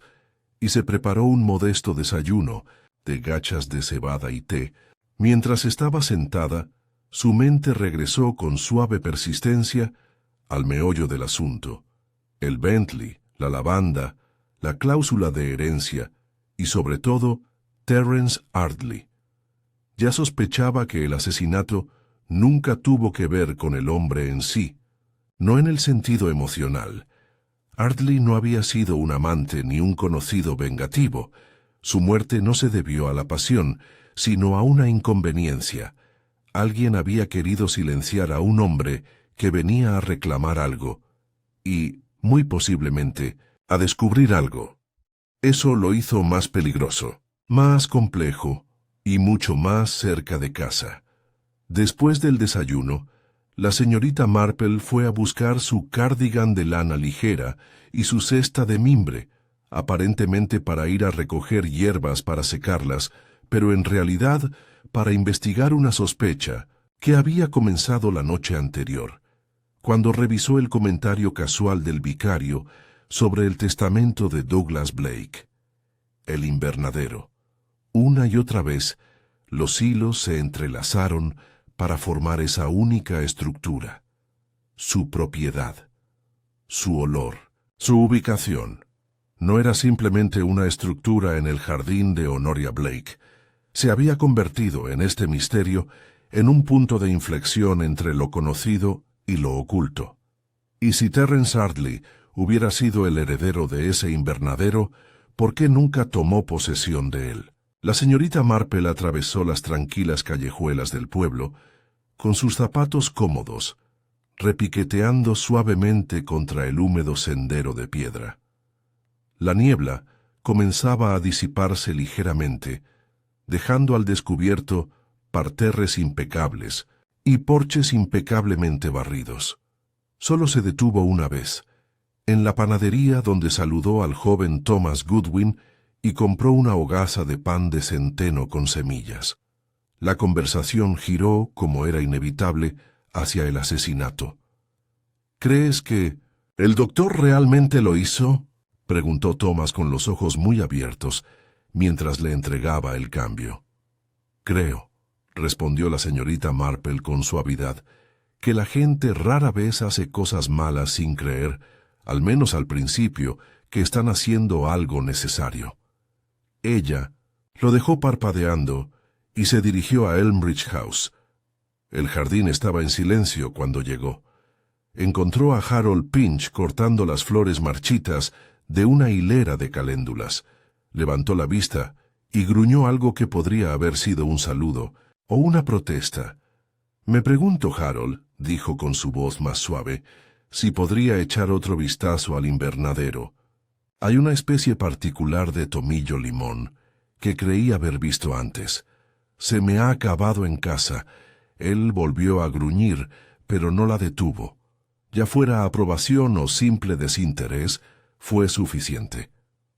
S1: y se preparó un modesto desayuno de gachas de cebada y té. Mientras estaba sentada, su mente regresó con suave persistencia al meollo del asunto. El Bentley, la lavanda, la cláusula de herencia y, sobre todo, Terence Ardley. Ya sospechaba que el asesinato nunca tuvo que ver con el hombre en sí, no en el sentido emocional. Ardley no había sido un amante ni un conocido vengativo. Su muerte no se debió a la pasión, sino a una inconveniencia. Alguien había querido silenciar a un hombre que venía a reclamar algo, y, muy posiblemente, a descubrir algo. Eso lo hizo más peligroso, más complejo y mucho más cerca de casa. Después del desayuno, la señorita Marple fue a buscar su cardigan de lana ligera y su cesta de mimbre, aparentemente para ir a recoger hierbas para secarlas, pero en realidad para investigar una sospecha que había comenzado la noche anterior, cuando revisó el comentario casual del vicario sobre el testamento de Douglas Blake. El invernadero. Una y otra vez, los hilos se entrelazaron para formar esa única estructura. Su propiedad, su olor, su ubicación. No era simplemente una estructura en el jardín de Honoria Blake. Se había convertido en este misterio en un punto de inflexión entre lo conocido y lo oculto. Y si Terence Ardley hubiera sido el heredero de ese invernadero, ¿por qué nunca tomó posesión de él? La señorita Marple atravesó las tranquilas callejuelas del pueblo, con sus zapatos cómodos, repiqueteando suavemente contra el húmedo sendero de piedra. La niebla comenzaba a disiparse ligeramente, dejando al descubierto parterres impecables y porches impecablemente barridos. Solo se detuvo una vez, en la panadería donde saludó al joven Thomas Goodwin y compró una hogaza de pan de centeno con semillas. La conversación giró, como era inevitable, hacia el asesinato. ¿Crees que el doctor realmente lo hizo?, preguntó Thomas con los ojos muy abiertos, mientras le entregaba el cambio. Creo, respondió la señorita Marple con suavidad, que la gente rara vez hace cosas malas sin creer, al menos al principio, que están haciendo algo necesario. Ella lo dejó parpadeando y se dirigió a Elmbridge House. El jardín estaba en silencio cuando llegó. Encontró a Harold Pinch cortando las flores marchitas de una hilera de caléndulas. Levantó la vista y gruñó algo que podría haber sido un saludo o una protesta. «Me pregunto, Harold», dijo con su voz más suave, «si podría echar otro vistazo al invernadero. Hay una especie particular de tomillo limón que creí haber visto antes. Se me ha acabado en casa». Él volvió a gruñir, pero no la detuvo. Ya fuera aprobación o simple desinterés, fue suficiente.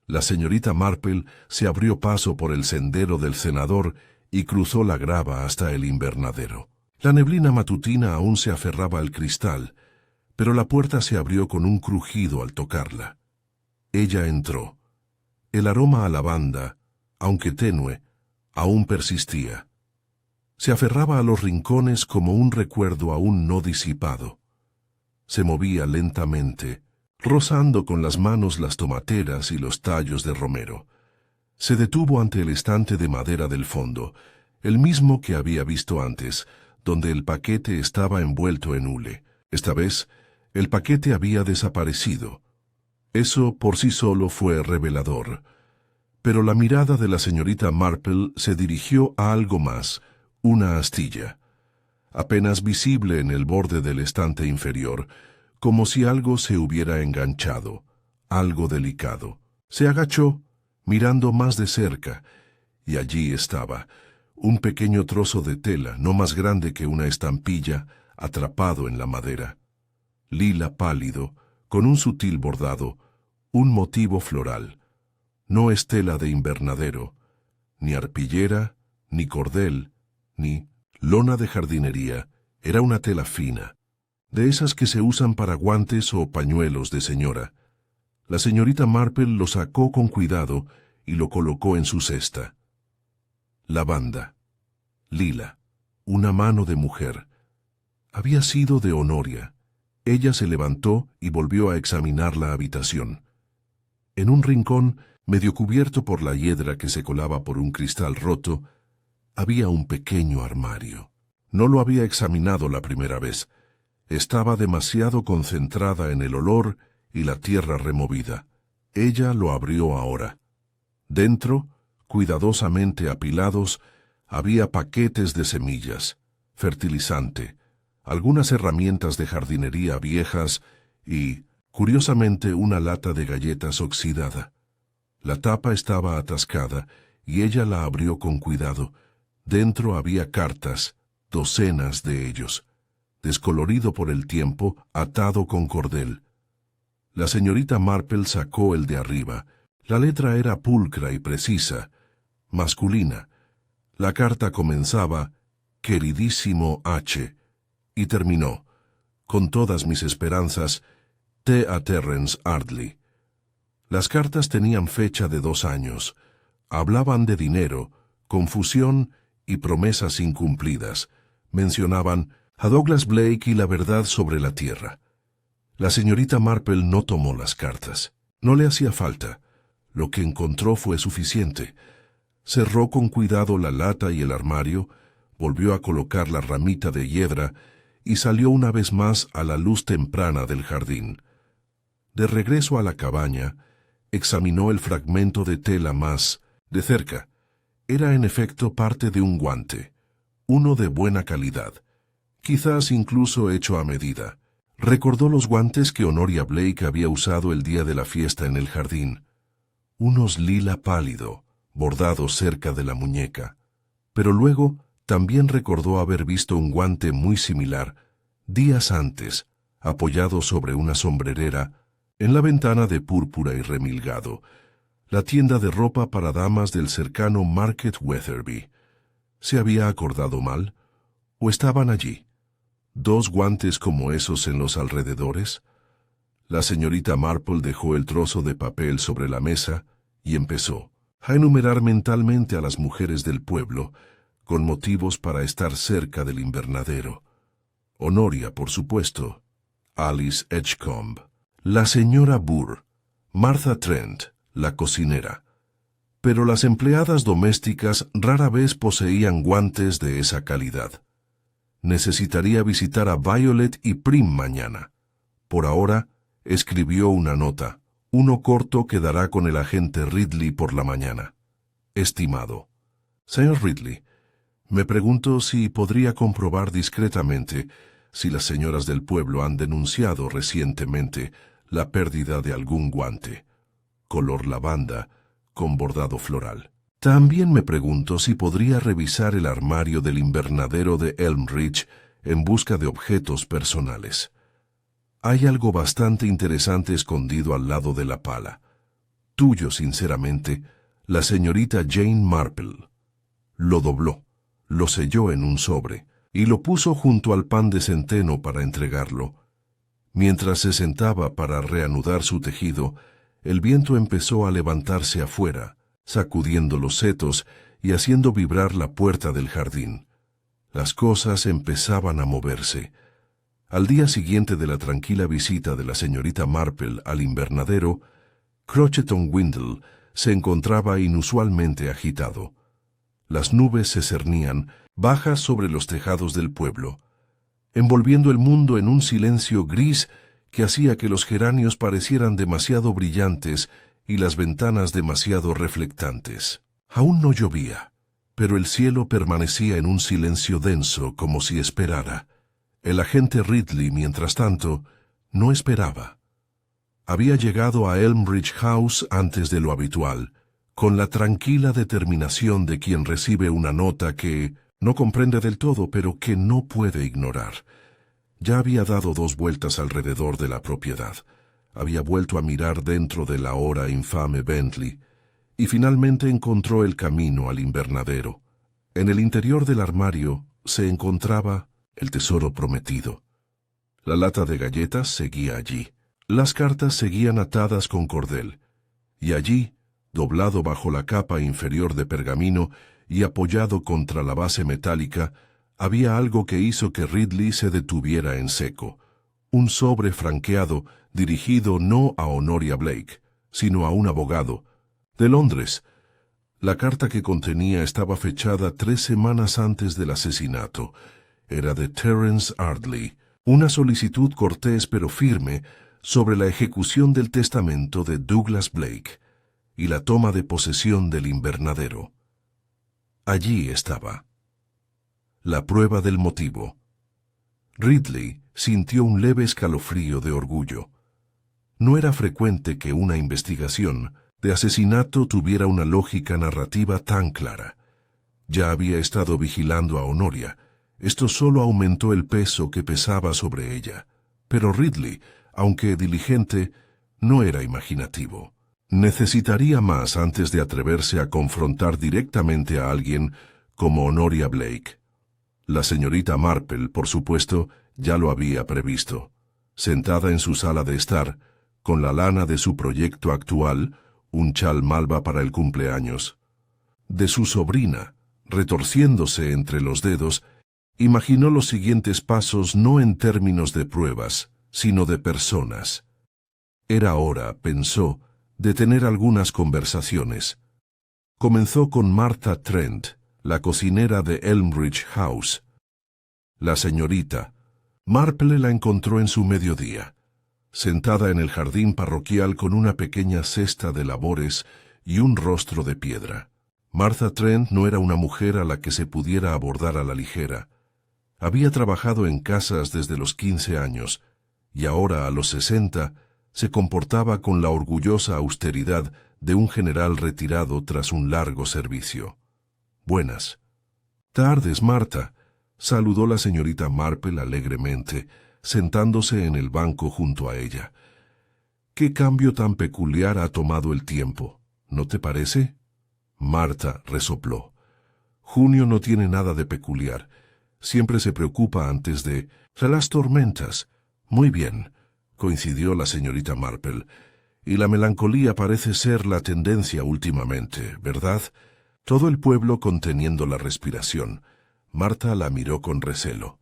S1: La señorita Marple se abrió paso por el sendero del cenador y cruzó la grava hasta el invernadero. La neblina matutina aún se aferraba al cristal, pero la puerta se abrió con un crujido al tocarla. Ella entró. El aroma a lavanda, aunque tenue, aún persistía. Se aferraba a los rincones como un recuerdo aún no disipado. Se movía lentamente, rozando con las manos las tomateras y los tallos de romero. Se detuvo ante el estante de madera del fondo, el mismo que había visto antes, donde el paquete estaba envuelto en hule. Esta vez, el paquete había desaparecido. Eso por sí solo fue revelador. Pero la mirada de la señorita Marple se dirigió a algo más, una astilla, apenas visible en el borde del estante inferior, como si algo se hubiera enganchado, algo delicado. Se agachó, mirando más de cerca, y allí estaba, un pequeño trozo de tela, no más grande que una estampilla, atrapado en la madera. Lila pálido, con un sutil bordado, un motivo floral. No es tela de invernadero, ni arpillera, ni cordel, ni lona de jardinería, era una tela fina, de esas que se usan para guantes o pañuelos de señora. La señorita Marple lo sacó con cuidado y lo colocó en su cesta. Lavanda, lila, una mano de mujer. Había sido de Honoria. Ella se levantó y volvió a examinar la habitación. En un rincón, medio cubierto por la hiedra que se colaba por un cristal roto, había un pequeño armario. No lo había examinado la primera vez. Estaba demasiado concentrada en el olor y la tierra removida. Ella lo abrió ahora. Dentro, cuidadosamente apilados, había paquetes de semillas, fertilizante, algunas herramientas de jardinería viejas y, curiosamente, una lata de galletas oxidada. La tapa estaba atascada y ella la abrió con cuidado. Dentro había cartas, docenas de ellos, descolorido por el tiempo, atado con cordel. La señorita Marple sacó el de arriba. La letra era pulcra y precisa, masculina. La carta comenzaba, «Queridísimo H», y terminó, «Con todas mis esperanzas, T. a Terence Ardley». Las cartas tenían fecha de 2 años. Hablaban de dinero, confusión y promesas incumplidas. Mencionaban a Douglas Blake y la verdad sobre la tierra. La señorita Marple no tomó las cartas. No le hacía falta. Lo que encontró fue suficiente. Cerró con cuidado la lata y el armario, volvió a colocar la ramita de hiedra y salió una vez más a la luz temprana del jardín. De regreso a la cabaña, examinó el fragmento de tela más de cerca. Era en efecto parte de un guante, uno de buena calidad, quizás incluso hecho a medida. Recordó los guantes que Honoria Blake había usado el día de la fiesta en el jardín, unos lila pálido, bordados cerca de la muñeca. Pero luego también recordó haber visto un guante muy similar, días antes, apoyado sobre una sombrerera, en la ventana de púrpura y remilgado, la tienda de ropa para damas del cercano Market Wetherby. ¿Se había acordado mal? ¿O estaban allí 2 guantes como esos en los alrededores? La señorita Marple dejó el trozo de papel sobre la mesa y empezó a enumerar mentalmente a las mujeres del pueblo, con motivos para estar cerca del invernadero. Honoria, por supuesto, Alice Edgecombe, la señora Burr, Martha Trent, la cocinera. Pero las empleadas domésticas rara vez poseían guantes de esa calidad. Necesitaría visitar a Violet y Prim mañana. Por ahora, escribió una nota. Uno corto quedará con el agente Ridley por la mañana. Estimado. Señor Ridley, me pregunto si podría comprobar discretamente si las señoras del pueblo han denunciado recientemente la pérdida de algún guante, color lavanda, con bordado floral. También me pregunto si podría revisar el armario del invernadero de Elmridge en busca de objetos personales. Hay algo bastante interesante escondido al lado de la pala. Tuyo, sinceramente, la señorita Jane Marple. Lo dobló, lo selló en un sobre y lo puso junto al pan de centeno para entregarlo. Mientras se sentaba para reanudar su tejido, el viento empezó a levantarse afuera, sacudiendo los setos y haciendo vibrar la puerta del jardín. Las cosas empezaban a moverse. Al día siguiente de la tranquila visita de la señorita Marple al invernadero, Crochetton Windle se encontraba inusualmente agitado. Las nubes se cernían, bajas sobre los tejados del pueblo, envolviendo el mundo en un silencio gris que hacía que los geranios parecieran demasiado brillantes y las ventanas demasiado reflectantes. Aún no llovía, pero el cielo permanecía en un silencio denso como si esperara. El agente Ridley, mientras tanto, no esperaba. Había llegado a Elmbridge House antes de lo habitual, con la tranquila determinación de quien recibe una nota que no comprende del todo, pero que no puede ignorar. Ya había dado 2 vueltas alrededor de la propiedad. Había vuelto a mirar dentro del ahora infame Bentley, y finalmente encontró el camino al invernadero. En el interior del armario se encontraba el tesoro prometido. La lata de galletas seguía allí. Las cartas seguían atadas con cordel. Y allí, doblado bajo la capa inferior de pergamino y apoyado contra la base metálica, había algo que hizo que Ridley se detuviera en seco. Un sobre franqueado dirigido no a Honoria Blake, sino a un abogado, de Londres. La carta que contenía estaba fechada 3 semanas antes del asesinato. Era de Terence Ardley, una solicitud cortés pero firme sobre la ejecución del testamento de Douglas Blake y la toma de posesión del invernadero. Allí estaba. La prueba del motivo. Ridley sintió un leve escalofrío de orgullo. No era frecuente que una investigación de asesinato tuviera una lógica narrativa tan clara. Ya había estado vigilando a Honoria. Esto solo aumentó el peso que pesaba sobre ella. Pero Ridley, aunque diligente, no era imaginativo. Necesitaría más antes de atreverse a confrontar directamente a alguien como Honoria Blake. La señorita Marple, por supuesto, ya lo había previsto. Sentada en su sala de estar, con la lana de su proyecto actual, un chal malva para el cumpleaños, de su sobrina, retorciéndose entre los dedos, imaginó los siguientes pasos no en términos de pruebas, sino de personas. Era hora, pensó, de tener algunas conversaciones. Comenzó con Martha Trent, la cocinera de Elmbridge House. La señorita Marple la encontró en su mediodía, sentada en el jardín parroquial con una pequeña cesta de labores y un rostro de piedra. Martha Trent no era una mujer a la que se pudiera abordar a la ligera. Había trabajado en casas desde los 15 años, y ahora, a los 60, se comportaba con la orgullosa austeridad de un general retirado tras un largo servicio. «Buenas». «Tardes, Marta», saludó la señorita Marple alegremente, sentándose en el banco junto a ella. «¿Qué cambio tan peculiar ha tomado el tiempo? ¿No te parece?» Marta resopló. «Junio no tiene nada de peculiar. Siempre se preocupa antes de las tormentas». «Muy bien», coincidió la señorita Marple. «Y la melancolía parece ser la tendencia últimamente, ¿verdad?» Todo el pueblo conteniendo la respiración. Marta la miró con recelo.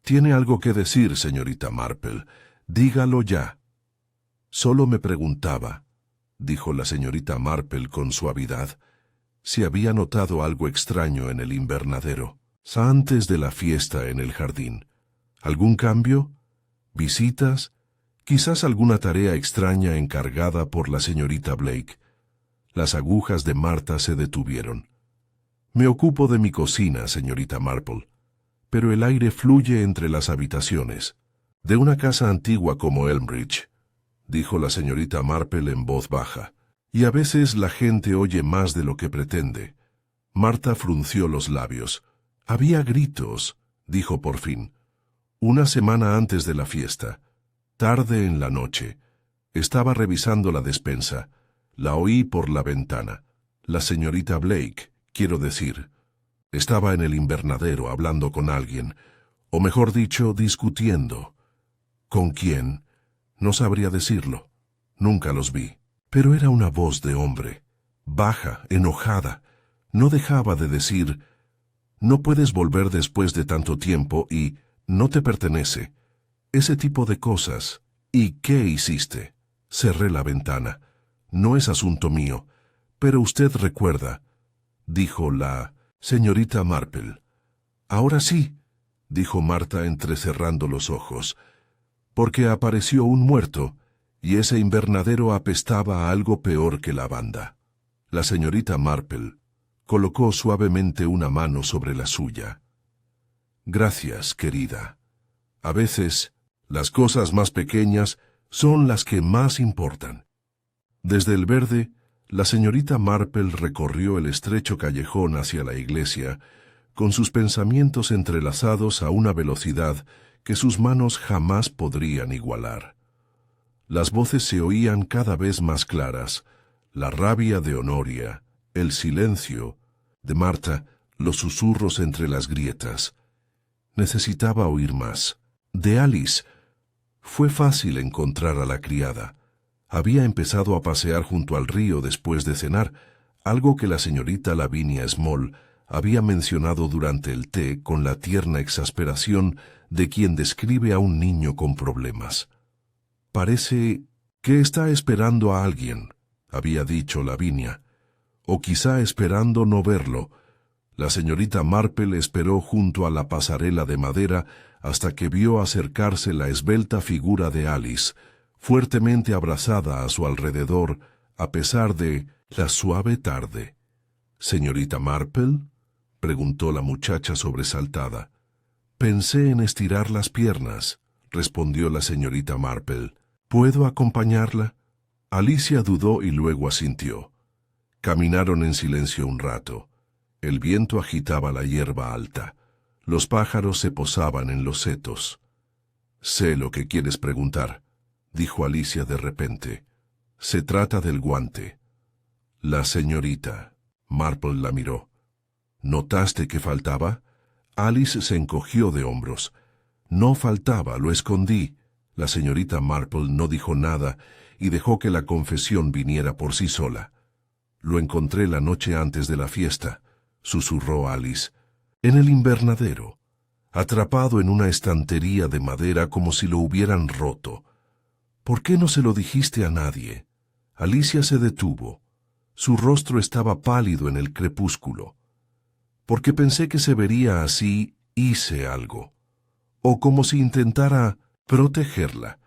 S1: «Tiene algo que decir, señorita Marple. Dígalo ya». «Solo me preguntaba», dijo la señorita Marple con suavidad, «si había notado algo extraño en el invernadero, antes de la fiesta en el jardín. ¿Algún cambio? ¿Visitas? Quizás alguna tarea extraña encargada por la señorita Blake». Las agujas de Marta se detuvieron. «Me ocupo de mi cocina, señorita Marple, pero el aire fluye entre las habitaciones de una casa antigua como Elmbridge», dijo la señorita Marple en voz baja, «y a veces la gente oye más de lo que pretende». Marta frunció los labios. «Había gritos», dijo por fin. «Una semana antes de la fiesta. tarde en la noche. Estaba revisando la despensa. La oí por la ventana. La señorita Blake, quiero decir. Estaba en el invernadero hablando con alguien, o mejor dicho, discutiendo. ¿Con quién? No sabría decirlo. Nunca los vi. Pero era una voz de hombre, baja, enojada. No dejaba de decir: no puedes volver después de tanto tiempo y no te pertenece. Ese tipo de cosas. ¿Y qué hiciste? Cerré la ventana. No es asunto mío. Pero usted recuerda, dijo la señorita Marple. Ahora sí, dijo Marta entrecerrando los ojos, porque apareció un muerto, y ese invernadero apestaba a algo peor que lavanda. La señorita Marple colocó suavemente una mano sobre la suya. Gracias, querida. A veces, las cosas más pequeñas son las que más importan. Desde el verde, la señorita Marple recorrió el estrecho callejón hacia la iglesia, con sus pensamientos entrelazados a una velocidad que sus manos jamás podrían igualar. Las voces se oían cada vez más claras, la rabia de Honoria, el silencio de Marta, los susurros entre las grietas. Necesitaba oír más. De Alice. Fue fácil encontrar a la criada. Había empezado a pasear junto al río después de cenar, algo que la señorita Lavinia Small había mencionado durante el té con la tierna exasperación de quien describe a un niño con problemas. Parece que está esperando a alguien, había dicho Lavinia, o quizá esperando no verlo. La señorita Marple esperó junto a la pasarela de madera hasta que vio acercarse la esbelta figura de Alice, fuertemente abrazada a su alrededor, a pesar de la suave tarde. —¿Señorita Marple? —preguntó la muchacha sobresaltada. —Pensé en estirar las piernas —respondió la señorita Marple—. ¿Puedo acompañarla? Alicia dudó y luego asintió. Caminaron en silencio un rato. El viento agitaba la hierba alta. Los pájaros se posaban en los setos. —Sé lo que quieres preguntar —dijo Alicia de repente—. Se trata del guante. La señorita Marple la miró. —¿Notaste que faltaba? Alice se encogió de hombros. —No faltaba, lo escondí. La señorita Marple no dijo nada y dejó que la confesión viniera por sí sola. —Lo encontré la noche antes de la fiesta —susurró Alice—, en el invernadero, atrapado en una estantería de madera como si lo hubieran roto. ¿Por qué no se lo dijiste a nadie? Alicia se detuvo. Su rostro estaba pálido en el crepúsculo. Porque pensé que se vería así, hice algo. O como si intentara protegerla,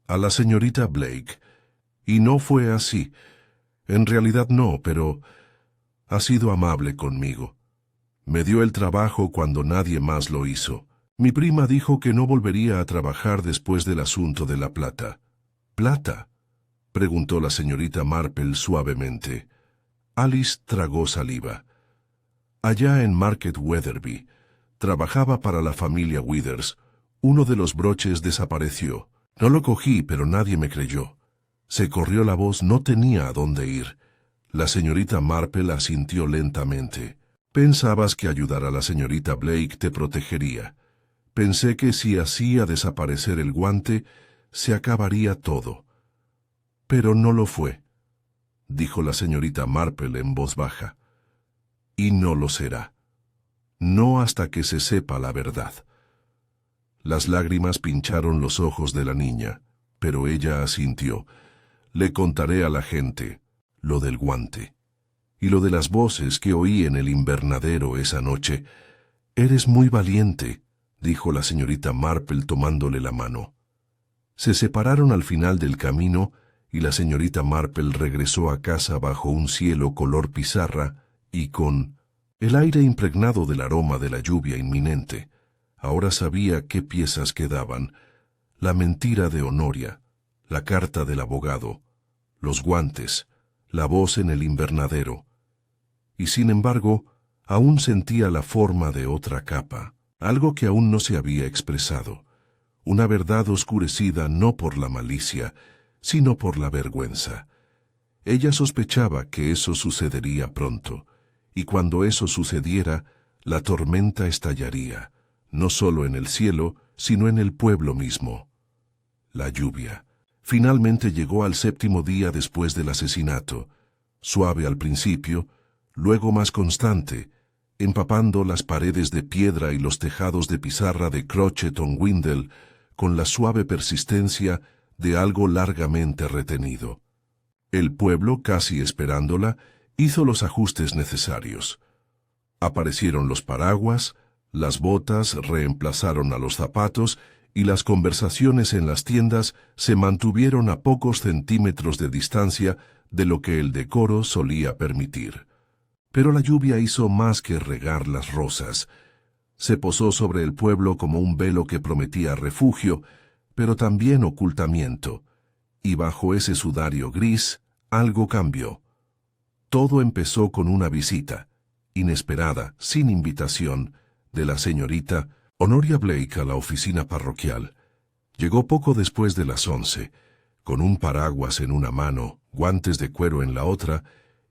S1: a la señorita Blake. Y no fue así. En realidad no, pero ha sido amable conmigo. Me dio el trabajo cuando nadie más lo hizo. Mi prima dijo que no volvería a trabajar después del asunto de la plata. —¿Plata? —preguntó la señorita Marple suavemente. Alice tragó saliva. Allá en Market Wetherby, trabajaba para la familia Withers. Uno de los broches desapareció. No lo cogí, pero nadie me creyó. Se corrió la voz, no tenía a dónde ir. La señorita Marple asintió lentamente. Pensabas que ayudar a la señorita Blake te protegería. Pensé que si hacía desaparecer el guante, se acabaría todo. Pero no lo fue, dijo la señorita Marple en voz baja. Y no lo será. No hasta que se sepa la verdad. Las lágrimas pincharon los ojos de la niña, pero ella asintió. Le contaré a la gente lo del guante. Y lo de las voces que oí en el invernadero esa noche. Eres muy valiente, dijo la señorita Marple tomándole la mano. Se separaron al final del camino y la señorita Marple regresó a casa bajo un cielo color pizarra y con el aire impregnado del aroma de la lluvia inminente. Ahora sabía qué piezas quedaban: la mentira de Honoria, la carta del abogado, los guantes, la voz en el invernadero. Y sin embargo, aún sentía la forma de otra capa, algo que aún no se había expresado, una verdad oscurecida no por la malicia, sino por la vergüenza. Ella sospechaba que eso sucedería pronto, y cuando eso sucediera, la tormenta estallaría, no solo en el cielo, sino en el pueblo mismo. La lluvia. Finalmente llegó al 7º día después del asesinato, suave al principio, luego más constante, empapando las paredes de piedra y los tejados de pizarra de Crochet-on-Windle con la suave persistencia de algo largamente retenido. El pueblo, casi esperándola, hizo los ajustes necesarios. Aparecieron los paraguas, las botas reemplazaron a los zapatos y las conversaciones en las tiendas se mantuvieron a pocos centímetros de distancia de lo que el decoro solía permitir. Pero la lluvia hizo más que regar las rosas. Se posó sobre el pueblo como un velo que prometía refugio, pero también ocultamiento, y bajo ese sudario gris algo cambió. Todo empezó con una visita, inesperada, sin invitación, de la señorita Honoria Blake a la oficina parroquial. Llegó poco después de las 11, con un paraguas en una mano, guantes de cuero en la otra,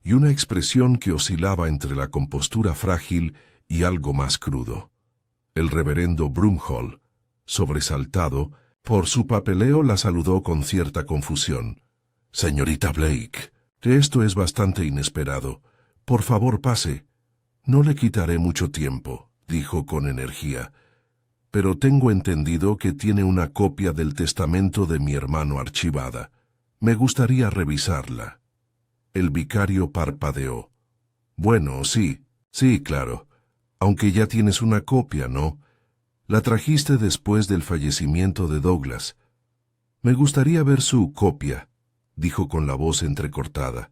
S1: y una expresión que oscilaba entre la compostura frágil y algo más crudo. El reverendo Broomhall, sobresaltado por su papeleo, la saludó con cierta confusión. «Señorita Blake, que esto es bastante inesperado. Por favor, pase. No le quitaré mucho tiempo», dijo con energía. «Pero tengo entendido que tiene una copia del testamento de mi hermano archivada. Me gustaría revisarla». El vicario parpadeó. «Bueno, sí, claro. Aunque ya tienes una copia, ¿no? La trajiste después del fallecimiento de Douglas». «Me gustaría ver su copia», dijo con la voz entrecortada.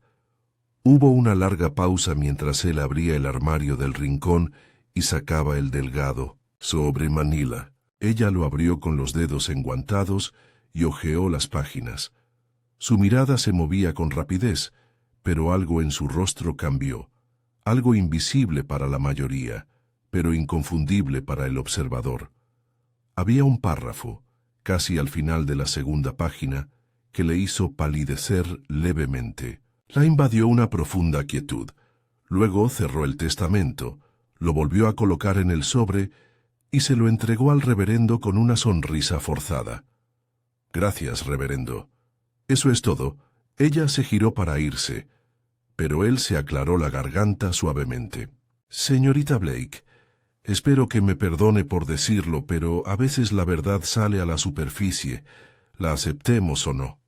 S1: Hubo una larga pausa mientras él abría el armario del rincón y sacaba el delgado sobre Manila. Ella lo abrió con los dedos enguantados y hojeó las páginas. Su mirada se movía con rapidez, pero algo en su rostro cambió, algo invisible para la mayoría, pero inconfundible para el observador. Había un párrafo, casi al final de la segunda página, que le hizo palidecer levemente. La invadió una profunda quietud. Luego cerró el testamento, lo volvió a colocar en el sobre y se lo entregó al reverendo con una sonrisa forzada. «Gracias, reverendo. Eso es todo». Ella se giró para irse, pero él se aclaró la garganta suavemente. «Señorita Blake, espero que me perdone por decirlo, pero a veces la verdad sale a la superficie, la aceptemos o no».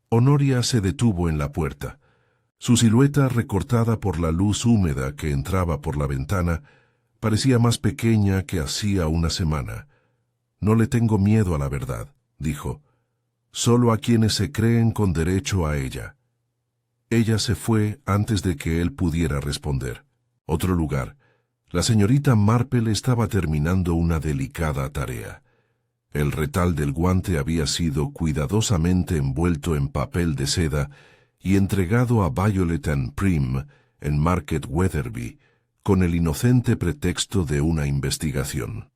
S1: Honoria se detuvo en la puerta. Su silueta, recortada por la luz húmeda que entraba por la ventana, parecía más pequeña que hacía una semana. «No le tengo miedo a la verdad», dijo. «Solo a quienes se creen con derecho a ella». Ella se fue antes de que él pudiera responder. Otro lugar. La señorita Marple estaba terminando una delicada tarea. El retal del guante había sido cuidadosamente envuelto en papel de seda y entregado a Violet and Prim en Market Wetherby, con el inocente pretexto de una investigación.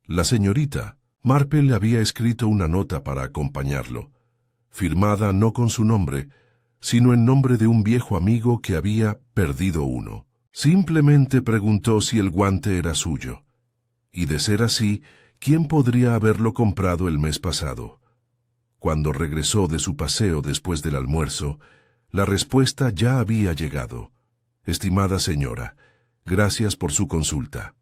S1: La señorita Marple le había escrito una nota para acompañarlo, firmada no con su nombre, sino en nombre de un viejo amigo que había perdido uno. Simplemente preguntó si el guante era suyo, y de ser así, ¿quién podría haberlo comprado el mes pasado? Cuando regresó de su paseo después del almuerzo, la respuesta ya había llegado. «Estimada señora, gracias por su consulta.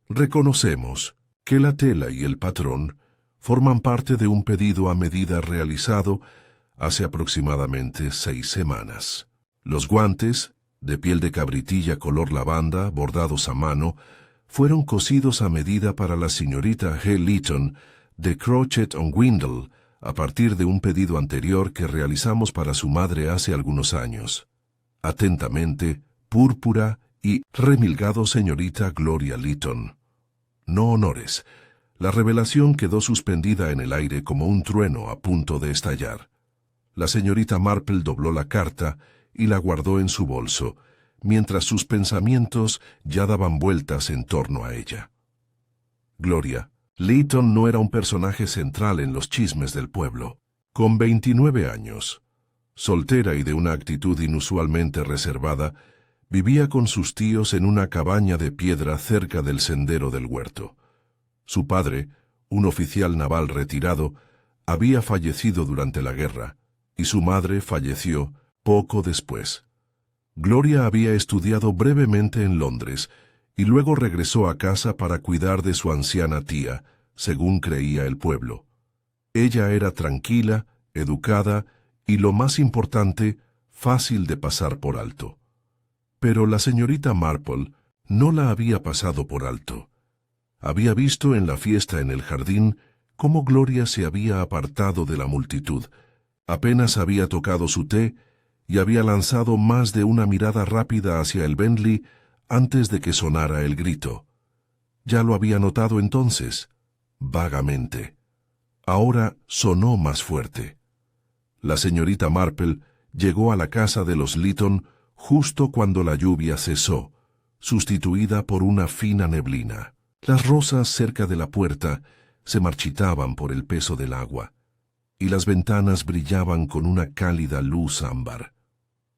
S1: Reconocemos que la tela y el patrón forman parte de un pedido a medida realizado hace aproximadamente 6 semanas. Los guantes, de piel de cabritilla color lavanda, bordados a mano, fueron cosidos a medida para la señorita G. Leeton de Crochet-on-Windle a partir de un pedido anterior que realizamos para su madre hace algunos años. Atentamente, púrpura y remilgado señorita Gloria Leeton». No honores. La revelación quedó suspendida en el aire como un trueno a punto de estallar. La señorita Marple dobló la carta y la guardó en su bolso, mientras sus pensamientos ya daban vueltas en torno a ella. «Gloria», Leighton no era un personaje central en los chismes del pueblo. Con 29 años, soltera y de una actitud inusualmente reservada, vivía con sus tíos en una cabaña de piedra cerca del sendero del huerto. Su padre, un oficial naval retirado, había fallecido durante la guerra, y su madre falleció poco después. Gloria había estudiado brevemente en Londres, y luego regresó a casa para cuidar de su anciana tía, según creía el pueblo. Ella era tranquila, educada y, lo más importante, fácil de pasar por alto. Pero la señorita Marple no la había pasado por alto. Había visto en la fiesta en el jardín cómo Gloria se había apartado de la multitud. Apenas había tocado su té y había lanzado más de una mirada rápida hacia el Bentley antes de que sonara el grito. Ya lo había notado entonces, vagamente. Ahora sonó más fuerte. La señorita Marple llegó a la casa de los Leighton justo cuando la lluvia cesó, sustituida por una fina neblina. Las rosas cerca de la puerta se marchitaban por el peso del agua, y las ventanas brillaban con una cálida luz ámbar.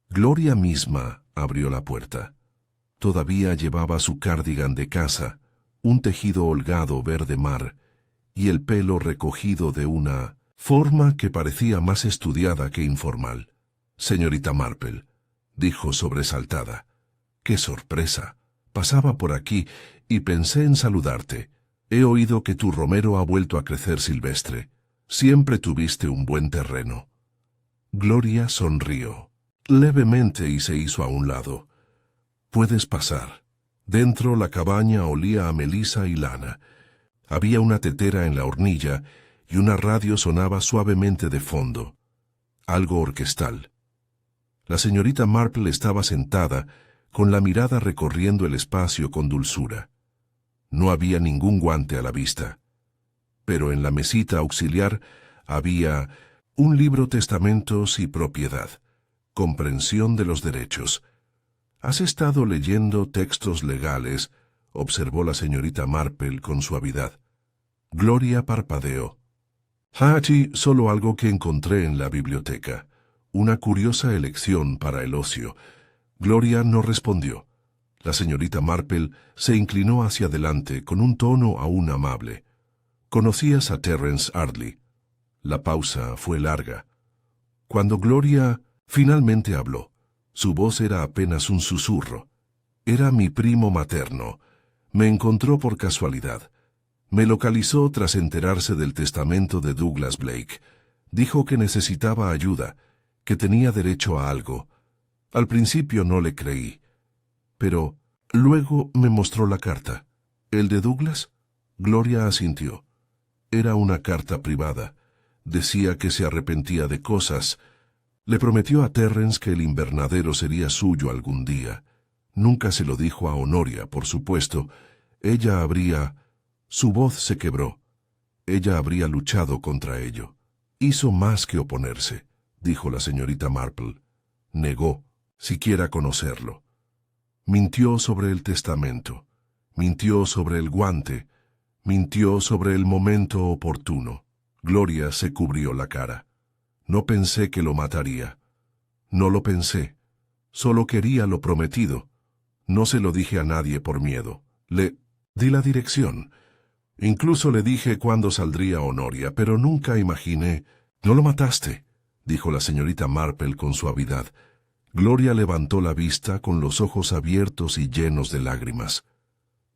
S1: Gloria misma abrió la puerta. Todavía llevaba su cardigan de casa, un tejido holgado verde mar, y el pelo recogido de una forma que parecía más estudiada que informal. «Señorita Marple», dijo sobresaltada. «¡Qué sorpresa! Pasaba por aquí y pensé en saludarte. He oído que tu romero ha vuelto a crecer silvestre. Siempre tuviste un buen terreno». Gloria sonrió levemente y se hizo a un lado. «Puedes pasar». Dentro la cabaña olía a melisa y lana. Había una tetera en la hornilla y una radio sonaba suavemente de fondo. Algo orquestal. La señorita Marple estaba sentada, con la mirada recorriendo el espacio con dulzura. No había ningún guante a la vista. Pero en la mesita auxiliar había un libro Testamentos y Propiedad, Comprensión de los Derechos. «¿Has estado leyendo textos legales?», observó la señorita Marple con suavidad. Gloria parpadeó. «Hattie, solo algo que encontré en la biblioteca. Una curiosa elección para el ocio». Gloria no respondió. La señorita Marple se inclinó hacia adelante con un tono aún amable. «¿Conocías a Terence Ardley?». La pausa fue larga. Cuando Gloria finalmente habló, su voz era apenas un susurro. «Era mi primo materno. Me encontró por casualidad. Me localizó tras enterarse del testamento de Douglas Blake. Dijo que necesitaba ayuda, que tenía derecho a algo. Al principio no le creí. Pero luego me mostró la carta». «¿El de Douglas?». Gloria asintió. Era una carta privada. Decía que se arrepentía de cosas. Le prometió a Terence que el invernadero sería suyo algún día. Nunca se lo dijo a Honoria, por supuesto. Ella habría... Su voz se quebró. Ella habría luchado contra ello. «Hizo más que oponerse», dijo la señorita Marple. «Negó siquiera conocerlo. Mintió sobre el testamento. Mintió sobre el guante. Mintió sobre el momento oportuno». Gloria se cubrió la cara. «No pensé que lo mataría. No lo pensé. Solo quería lo prometido. No se lo dije a nadie por miedo. Le di la dirección. Incluso le dije cuándo saldría Honoria, pero nunca imaginé». «No lo mataste», dijo la señorita Marple con suavidad. Gloria levantó la vista con los ojos abiertos y llenos de lágrimas.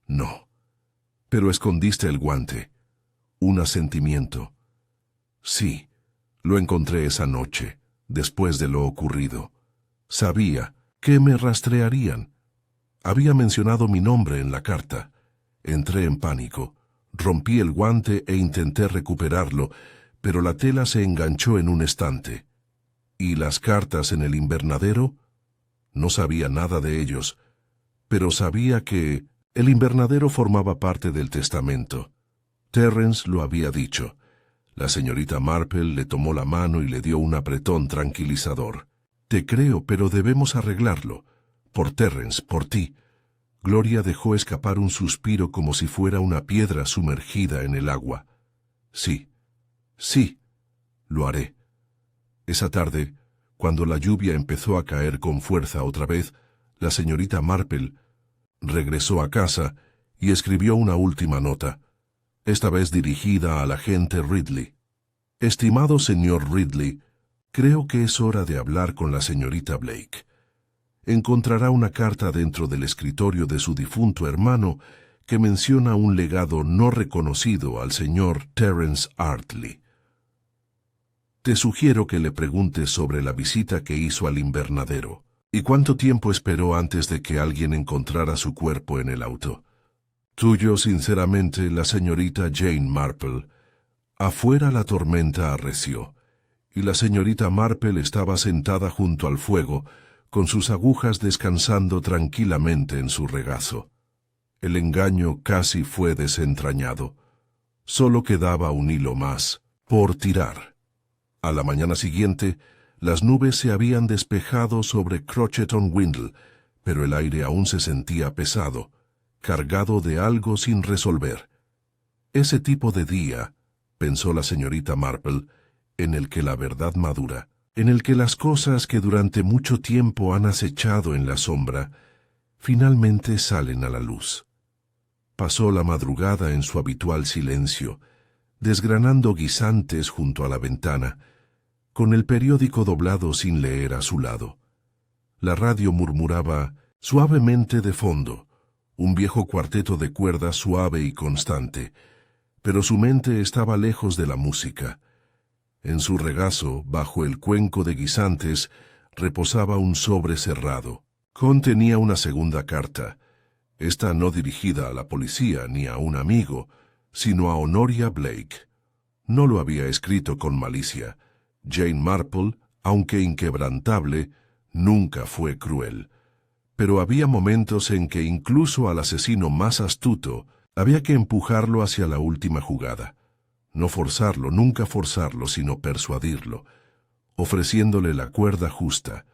S1: «No. Pero escondiste el guante». Un asentimiento. «Sí. Lo encontré esa noche, después de lo ocurrido. Sabía que me rastrearían. Había mencionado mi nombre en la carta. Entré en pánico. Rompí el guante e intenté recuperarlo, pero la tela se enganchó en un estante. ¿Y las cartas en el invernadero? No sabía nada de ellos, pero sabía que el invernadero formaba parte del testamento. Terence lo había dicho. La señorita Marple le tomó la mano y le dio un apretón tranquilizador. «Te creo, pero debemos arreglarlo. Por Terence, por ti. Gloria dejó escapar un suspiro como si fuera una piedra sumergida en el agua. Sí, sí, lo haré. Esa tarde, cuando la lluvia empezó a caer con fuerza otra vez, la señorita Marple regresó a casa y escribió una última nota, esta vez dirigida al agente Ridley. Estimado señor Ridley, creo que es hora de hablar con la señorita Blake. Encontrará una carta dentro del escritorio de su difunto hermano que menciona un legado no reconocido al señor Terence Hartley. Te sugiero que le preguntes sobre la visita que hizo al invernadero y cuánto tiempo esperó antes de que alguien encontrara su cuerpo en el auto. Tuyo sinceramente, la señorita Jane Marple. Afuera la tormenta arreció, y la señorita Marple estaba sentada junto al fuego, con sus agujas descansando tranquilamente en su regazo. El engaño casi fue desentrañado. Solo quedaba un hilo más, por tirar. A la mañana siguiente, las nubes se habían despejado sobre Crochetton Windle, pero el aire aún se sentía pesado, cargado de algo sin resolver. Ese tipo de día, pensó la señorita Marple, en el que la verdad madura, en el que las cosas que durante mucho tiempo han acechado en la sombra, finalmente salen a la luz. Pasó la madrugada en su habitual silencio, desgranando guisantes junto a la ventana, con el periódico doblado sin leer a su lado. La radio murmuraba suavemente de fondo, un viejo cuarteto de cuerdas suave y constante, pero su mente estaba lejos de la música. En su regazo, bajo el cuenco de guisantes, reposaba un sobre cerrado. Contenía una segunda carta, esta no dirigida a la policía ni a un amigo, sino a Honoria Blake. No lo había escrito con malicia. Jane Marple, aunque inquebrantable, nunca fue cruel. Pero había momentos en que incluso al asesino más astuto había que empujarlo hacia la última jugada. No forzarlo, nunca forzarlo, sino persuadirlo, ofreciéndole la cuerda justa.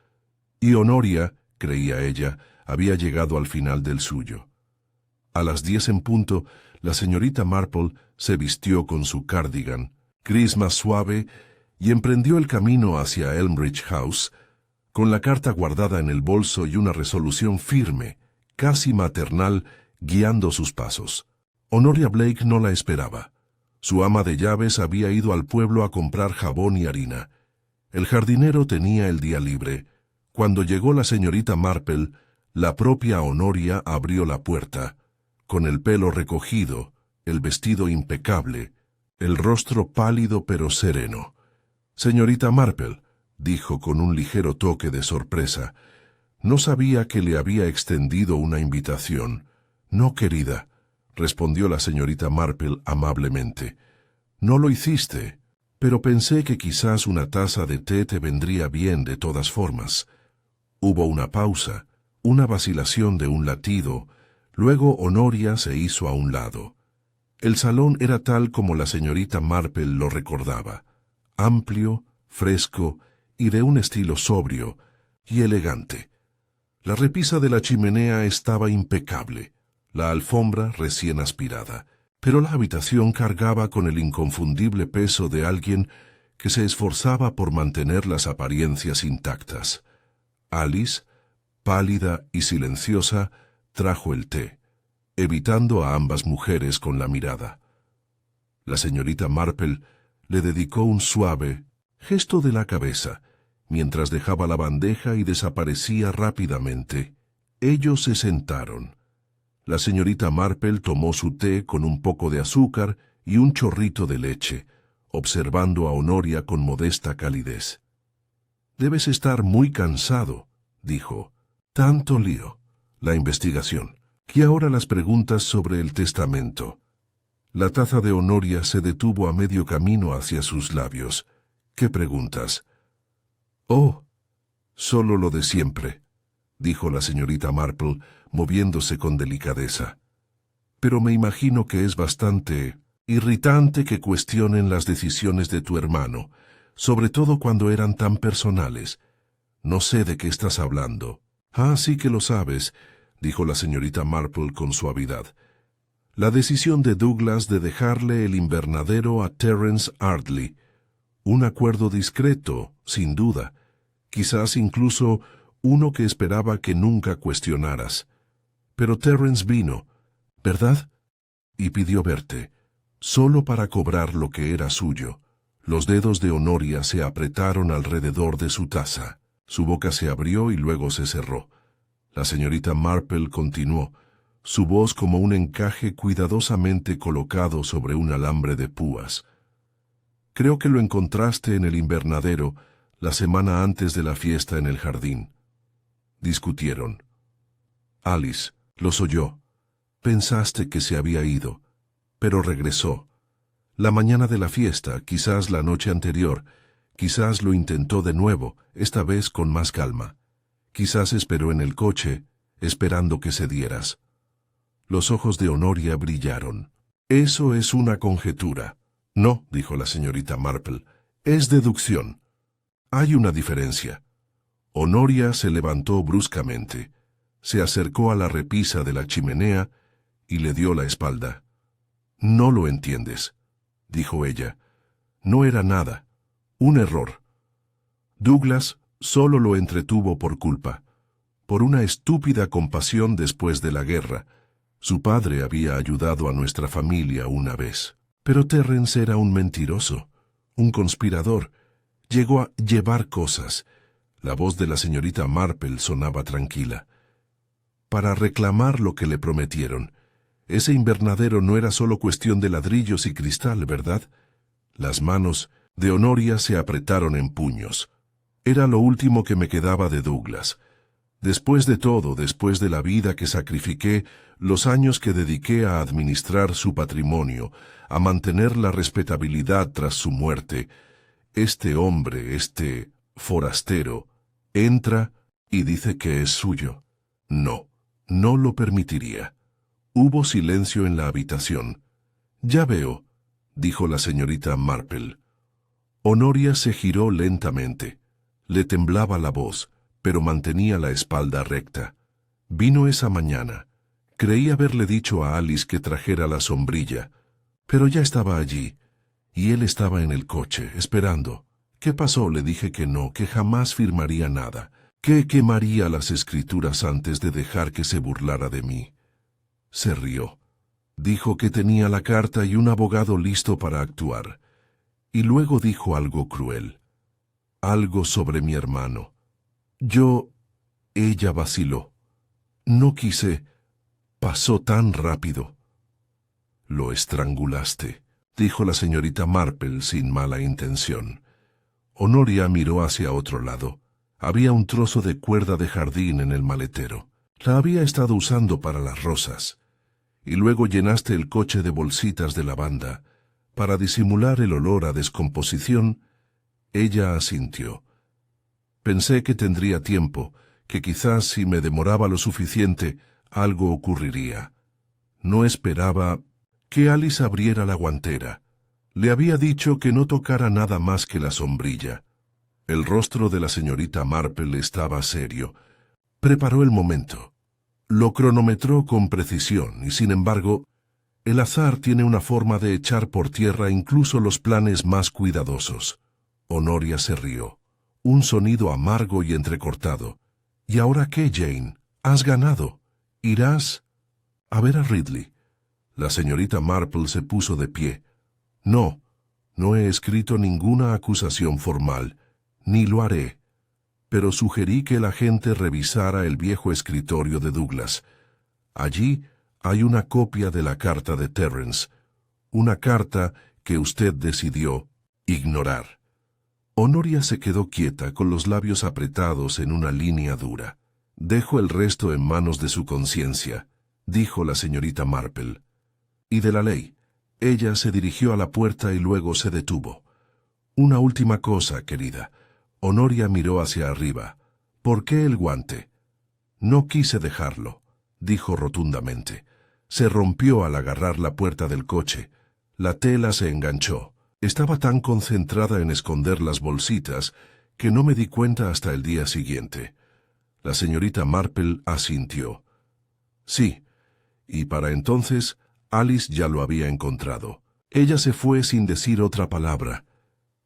S1: Y Honoria, creía ella, había llegado al final del suyo. A las 10 en punto, la señorita Marple se vistió con su cardigan, gris más suave, y emprendió el camino hacia Elmridge House, con la carta guardada en el bolso y una resolución firme, casi maternal, guiando sus pasos. Honoria Blake no la esperaba. Su ama de llaves había ido al pueblo a comprar jabón y harina. El jardinero tenía el día libre. Cuando llegó la señorita Marple, la propia Honoria abrió la puerta, con el pelo recogido, el vestido impecable, el rostro pálido pero sereno. «Señorita Marple», dijo con un ligero toque de sorpresa. No sabía que le había extendido una invitación. «No, querida», respondió la señorita Marple amablemente. «No lo hiciste, pero pensé que quizás una taza de té te vendría bien de todas formas». Hubo una pausa, una vacilación de un latido, luego Honoria se hizo a un lado. El salón era tal como la señorita Marple lo recordaba, amplio, fresco y de un estilo sobrio y elegante. La repisa de la chimenea estaba impecable, la alfombra recién aspirada, pero la habitación cargaba con el inconfundible peso de alguien que se esforzaba por mantener las apariencias intactas. Alice, pálida y silenciosa, trajo el té, evitando a ambas mujeres con la mirada. La señorita Marple le dedicó un suave gesto de la cabeza, mientras dejaba la bandeja y desaparecía rápidamente. Ellos se sentaron. La señorita Marple tomó su té con un poco de azúcar y un chorrito de leche, observando a Honoria con modesta calidez. «Debes estar muy cansado», dijo. «Tanto lío, la investigación, y ahora las preguntas sobre el testamento». La taza de Honoria se detuvo a medio camino hacia sus labios. «¿Qué preguntas?» «Oh, solo lo de siempre», dijo la señorita Marple, moviéndose con delicadeza. «Pero me imagino que es bastante irritante que cuestionen las decisiones de tu hermano, sobre todo cuando eran tan personales. No sé de qué estás hablando». «Ah, sí que lo sabes. dijo la señorita Marple con suavidad. La decisión de Douglas de dejarle el invernadero a Terence Ardley. Un acuerdo discreto, sin duda. Quizás incluso uno que esperaba que nunca cuestionaras. Pero Terence vino, ¿verdad? Y pidió verte, solo para cobrar lo que era suyo. Los dedos de Honoria se apretaron alrededor de su taza. Su boca se abrió y luego se cerró. La señorita Marple continuó, su voz como un encaje cuidadosamente colocado sobre un alambre de púas. Creo que lo encontraste en el invernadero la semana antes de la fiesta en el jardín. Discutieron. Alice los oyó. Pensaste que se había ido, pero regresó. La mañana de la fiesta, quizás la noche anterior, quizás lo intentó de nuevo, esta vez con más calma. Quizás esperó en el coche, esperando que cedieras. Los ojos de Honoria brillaron. Eso es una conjetura. No, dijo la señorita Marple, es deducción. Hay una diferencia. Honoria se levantó bruscamente, se acercó a la repisa de la chimenea y le dio la espalda. No lo entiendes, dijo ella. No era nada. Un error. Douglas solo lo entretuvo por culpa, por una estúpida compasión después de la guerra. Su padre había ayudado a nuestra familia una vez. Pero Terence era un mentiroso, un conspirador. Llegó a llevar cosas. La voz de la señorita Marple sonaba tranquila. Para reclamar lo que le prometieron. Ese invernadero no era solo cuestión de ladrillos y cristal, ¿verdad? Las manos de Honoria se apretaron en puños. Era lo último que me quedaba de Douglas. Después de todo, después de la vida que sacrifiqué, los años que dediqué a administrar su patrimonio, a mantener la respetabilidad tras su muerte, este hombre, este forastero, entra y dice que es suyo. No, no lo permitiría. Hubo silencio en la habitación. Ya veo, dijo la señorita Marple. Honoria se giró lentamente. Le temblaba la voz, pero mantenía la espalda recta. Vino esa mañana. Creí haberle dicho a Alice que trajera la sombrilla, pero ya estaba allí, y él estaba en el coche, esperando. ¿Qué pasó? Le dije que no, que jamás firmaría nada, que quemaría las escrituras antes de dejar que se burlara de mí. Se rió. Dijo que tenía la carta y un abogado listo para actuar. Y luego dijo algo cruel. Algo sobre mi hermano. Ella vaciló. No quise. Pasó tan rápido. Lo estrangulaste, dijo la señorita Marple sin mala intención. Honoria miró hacia otro lado. Había un trozo de cuerda de jardín en el maletero. La había estado usando para las rosas. Y luego llenaste el coche de bolsitas de lavanda. Para disimular el olor a descomposición, ella asintió. Pensé que tendría tiempo, que quizás si me demoraba lo suficiente, algo ocurriría. No esperaba que Alice abriera la guantera. Le había dicho que no tocara nada más que la sombrilla. El rostro de la señorita Marple estaba serio. Preparó el momento. Lo cronometró con precisión y, sin embargo, el azar tiene una forma de echar por tierra incluso los planes más cuidadosos. Honoria se rió. Un sonido amargo y entrecortado. ¿Y ahora qué, Jane? Has ganado. ¿Irás a ver a Ridley? La señorita Marple se puso de pie. No, no he escrito ninguna acusación formal, ni lo haré. Pero sugerí que la gente revisara el viejo escritorio de Douglas. Allí hay una copia de la carta de Terence, una carta que usted decidió ignorar. Honoria se quedó quieta con los labios apretados en una línea dura. Dejo el resto en manos de su conciencia, dijo la señorita Marple. Y de la ley. Ella se dirigió a la puerta y luego se detuvo. Una última cosa, querida. Honoria miró hacia arriba. ¿Por qué el guante? No quise dejarlo, dijo rotundamente. Se rompió al agarrar la puerta del coche. La tela se enganchó. Estaba tan concentrada en esconder las bolsitas que no me di cuenta hasta el día siguiente. La señorita Marple asintió. Sí, y para entonces Alice ya lo había encontrado. Ella se fue sin decir otra palabra.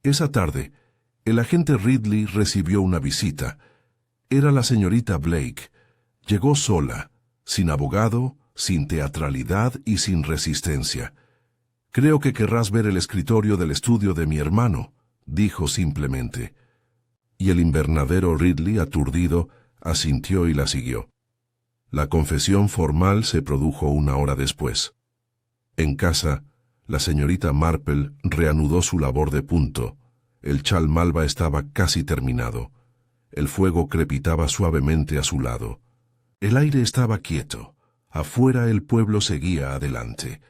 S1: Esa tarde, el agente Ridley recibió una visita. Era la señorita Blake. Llegó sola, sin abogado, sin teatralidad y sin resistencia. «Creo que querrás ver el escritorio del estudio de mi hermano», dijo simplemente. Y el invernadero Ridley, aturdido, asintió y la siguió. La confesión formal se produjo 1 hora después. En casa, la señorita Marple reanudó su labor de punto. El chal malva estaba casi terminado. El fuego crepitaba suavemente a su lado. El aire estaba quieto. Afuera el pueblo seguía adelante.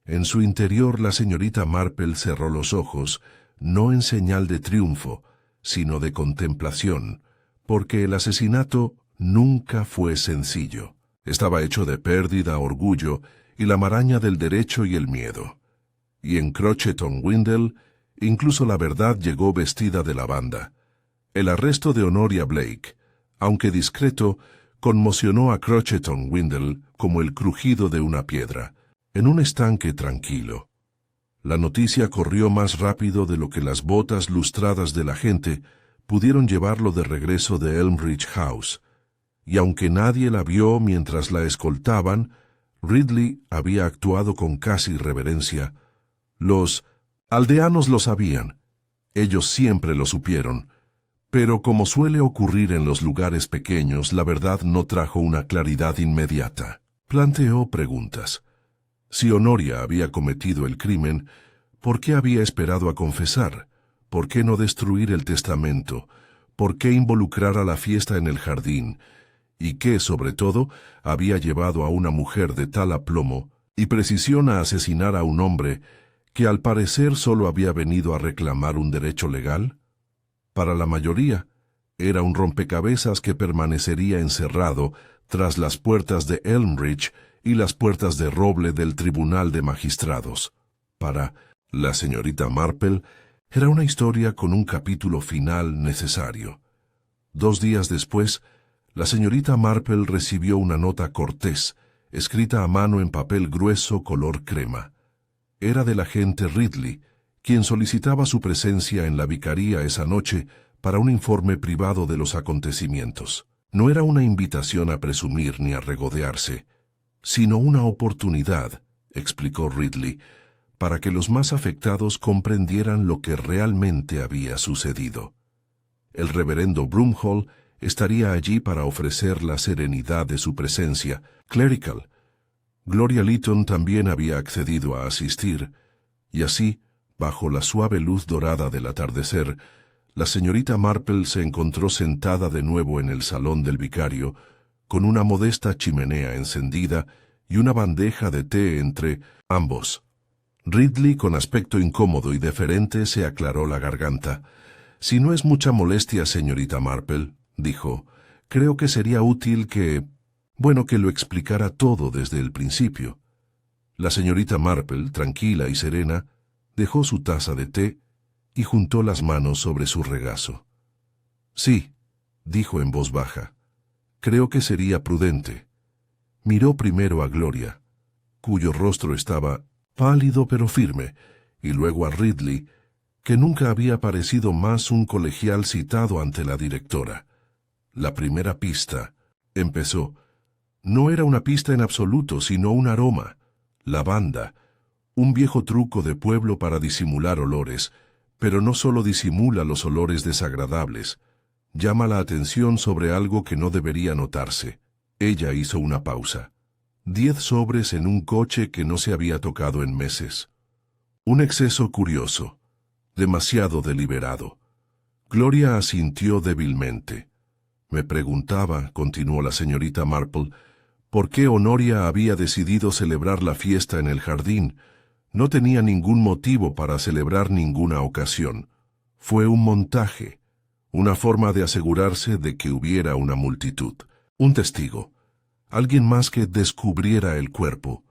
S1: En su interior la señorita Marple cerró los ojos, no en señal de triunfo, sino de contemplación, porque el asesinato nunca fue sencillo. Estaba hecho de pérdida, orgullo y la maraña del derecho y el miedo. Y en Crochet-on-Windle, incluso la verdad llegó vestida de lavanda. El arresto de Honoria Blake, aunque discreto, conmocionó a Crochet-on-Windle como el crujido de una piedra, en un estanque tranquilo. La noticia corrió más rápido de lo que las botas lustradas de la gente pudieron llevarlo de regreso de Elmridge House, y aunque nadie la vio mientras la escoltaban, Ridley había actuado con casi reverencia. Los aldeanos lo sabían, ellos siempre lo supieron, pero como suele ocurrir en los lugares pequeños, la verdad no trajo una claridad inmediata. Planteó preguntas. Si Honoria había cometido el crimen, ¿por qué había esperado a confesar? ¿Por qué no destruir el testamento? ¿Por qué involucrar a la fiesta en el jardín? ¿Y qué, sobre todo, había llevado a una mujer de tal aplomo y precisión a asesinar a un hombre que al parecer solo había venido a reclamar un derecho legal? Para la mayoría, era un rompecabezas que permanecería encerrado tras las puertas de Elmridge y las puertas de roble del Tribunal de Magistrados. Para la señorita Marple, era una historia con un capítulo final necesario. 2 días después, la señorita Marple recibió una nota cortés, escrita a mano en papel grueso color crema. Era del agente Ridley, quien solicitaba su presencia en la vicaría esa noche para un informe privado de los acontecimientos. No era una invitación a presumir ni a regodearse, sino una oportunidad, explicó Ridley, para que los más afectados comprendieran lo que realmente había sucedido. El reverendo Broomhall estaría allí para ofrecer la serenidad de su presencia clerical. Gloria Lytton también había accedido a asistir, y así, bajo la suave luz dorada del atardecer, la señorita Marple se encontró sentada de nuevo en el salón del vicario, con una modesta chimenea encendida y una bandeja de té entre ambos. Ridley, con aspecto incómodo y deferente, se aclaró la garganta. «Si no es mucha molestia, señorita Marple», dijo, «creo que sería útil que lo explicara todo desde el principio». La señorita Marple, tranquila y serena, dejó su taza de té y juntó las manos sobre su regazo. «Sí», dijo en voz baja, «creo que sería prudente». Miró primero a Gloria, cuyo rostro estaba pálido pero firme, y luego a Ridley, que nunca había parecido más un colegial citado ante la directora. La primera pista, empezó, no era una pista en absoluto, sino un aroma, lavanda, un viejo truco de pueblo para disimular olores, pero no solo disimula los olores desagradables, llama la atención sobre algo que no debería notarse. Ella hizo una pausa. 10 sobres en un coche que no se había tocado en meses. Un exceso curioso, demasiado deliberado. Gloria asintió débilmente. Me preguntaba, continuó la señorita Marple, por qué Honoria había decidido celebrar la fiesta en el jardín. No tenía ningún motivo para celebrar ninguna ocasión. Fue un montaje, una forma de asegurarse de que hubiera una multitud, un testigo, alguien más que descubriera el cuerpo.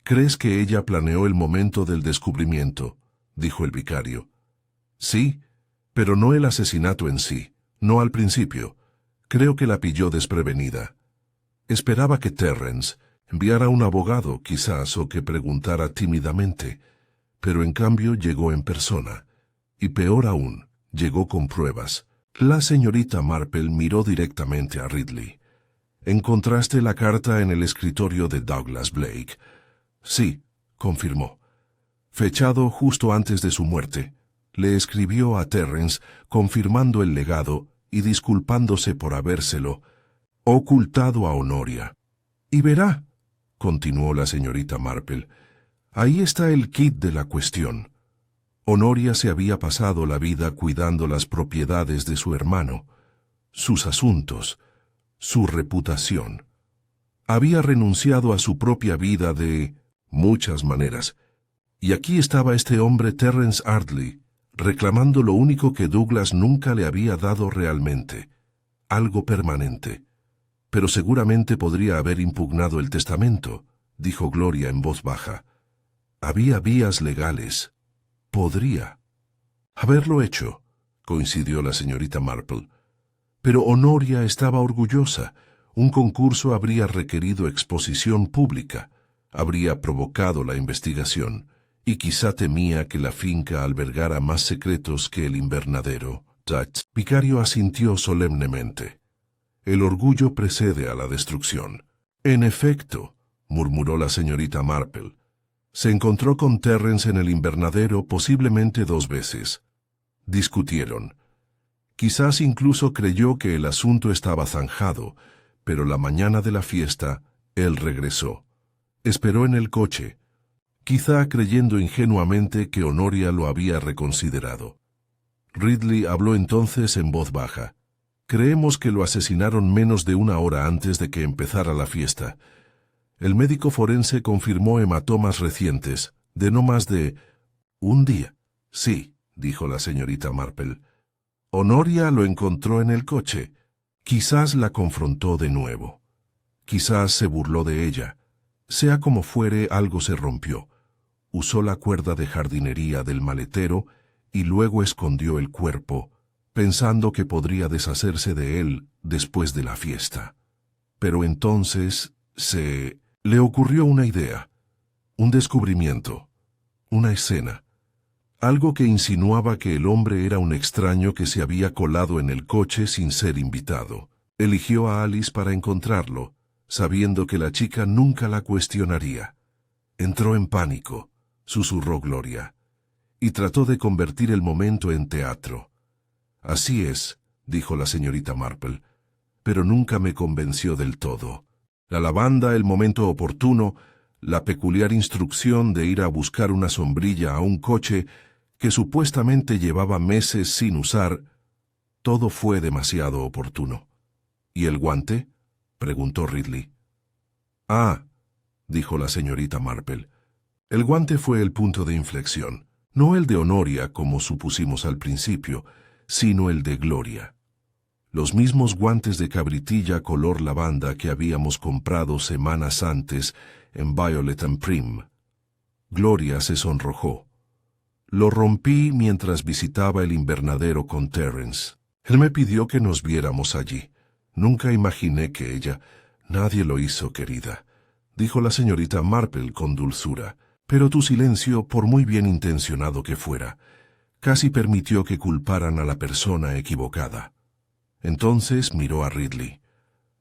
S1: ¿Crees que ella planeó el momento del descubrimiento?, dijo el vicario. Sí, pero no el asesinato en sí, no al principio. Creo que la pilló desprevenida. Esperaba que Terrence enviara un abogado, quizás, o que preguntara tímidamente, pero en cambio llegó en persona. Y peor aún, llegó con pruebas. La señorita Marple miró directamente a Ridley. ¿Encontraste la carta en el escritorio de Douglas Blake? Sí, confirmó. Fechado justo antes de su muerte, le escribió a Terrence confirmando el legado y disculpándose por habérselo ocultado a Honoria. Y verá, continuó la señorita Marple, ahí está el quid de la cuestión. Honoria se había pasado la vida cuidando las propiedades de su hermano, sus asuntos, su reputación. Había renunciado a su propia vida de muchas maneras. Y aquí estaba este hombre Terrence Ardley, reclamando lo único que Douglas nunca le había dado realmente, algo permanente. Pero seguramente podría haber impugnado el testamento, dijo Gloria en voz baja. Había vías legales. Podría haberlo hecho, coincidió la señorita Marple. Pero Honoria estaba orgullosa. Un concurso habría requerido exposición pública, habría provocado la investigación, y quizá temía que la finca albergara más secretos que el invernadero. Vicario asintió solemnemente. El orgullo precede a la destrucción. En efecto, murmuró la señorita Marple. Se encontró con Terrence en el invernadero posiblemente 2 veces. Discutieron. Quizás incluso creyó que el asunto estaba zanjado, pero la mañana de la fiesta, él regresó. Esperó en el coche, quizá creyendo ingenuamente que Honoria lo había reconsiderado. Ridley habló entonces en voz baja. Creemos que lo asesinaron menos de 1 hora antes de que empezara la fiesta. El médico forense confirmó hematomas recientes, de no más de 1 día. Sí, dijo la señorita Marple. Honoria lo encontró en el coche. Quizás la confrontó de nuevo. Quizás se burló de ella. Sea como fuere, algo se rompió. Usó la cuerda de jardinería del maletero y luego escondió el cuerpo, pensando que podría deshacerse de él después de la fiesta. Pero entonces le ocurrió una idea, un descubrimiento, una escena, algo que insinuaba que el hombre era un extraño que se había colado en el coche sin ser invitado. Eligió a Alice para encontrarlo, sabiendo que la chica nunca la cuestionaría. Entró en pánico, susurró Gloria, y trató de convertir el momento en teatro. Así es, dijo la señorita Marple, pero nunca me convenció del todo. La lavanda, el momento oportuno, la peculiar instrucción de ir a buscar una sombrilla a un coche que supuestamente llevaba meses sin usar, todo fue demasiado oportuno. ¿Y el guante?, preguntó Ridley. Ah, dijo la señorita Marple, el guante fue el punto de inflexión, no el de Honoria como supusimos al principio, sino el de Gloria. Los mismos guantes de cabritilla color lavanda que habíamos comprado semanas antes en Violet and Prim. Gloria se sonrojó. Lo rompí mientras visitaba el invernadero con Terrence. Él me pidió que nos viéramos allí. Nunca imaginé que ella... Nadie lo hizo, querida, dijo la señorita Marple con dulzura, pero tu silencio, por muy bien intencionado que fuera, casi permitió que culparan a la persona equivocada. Entonces miró a Ridley.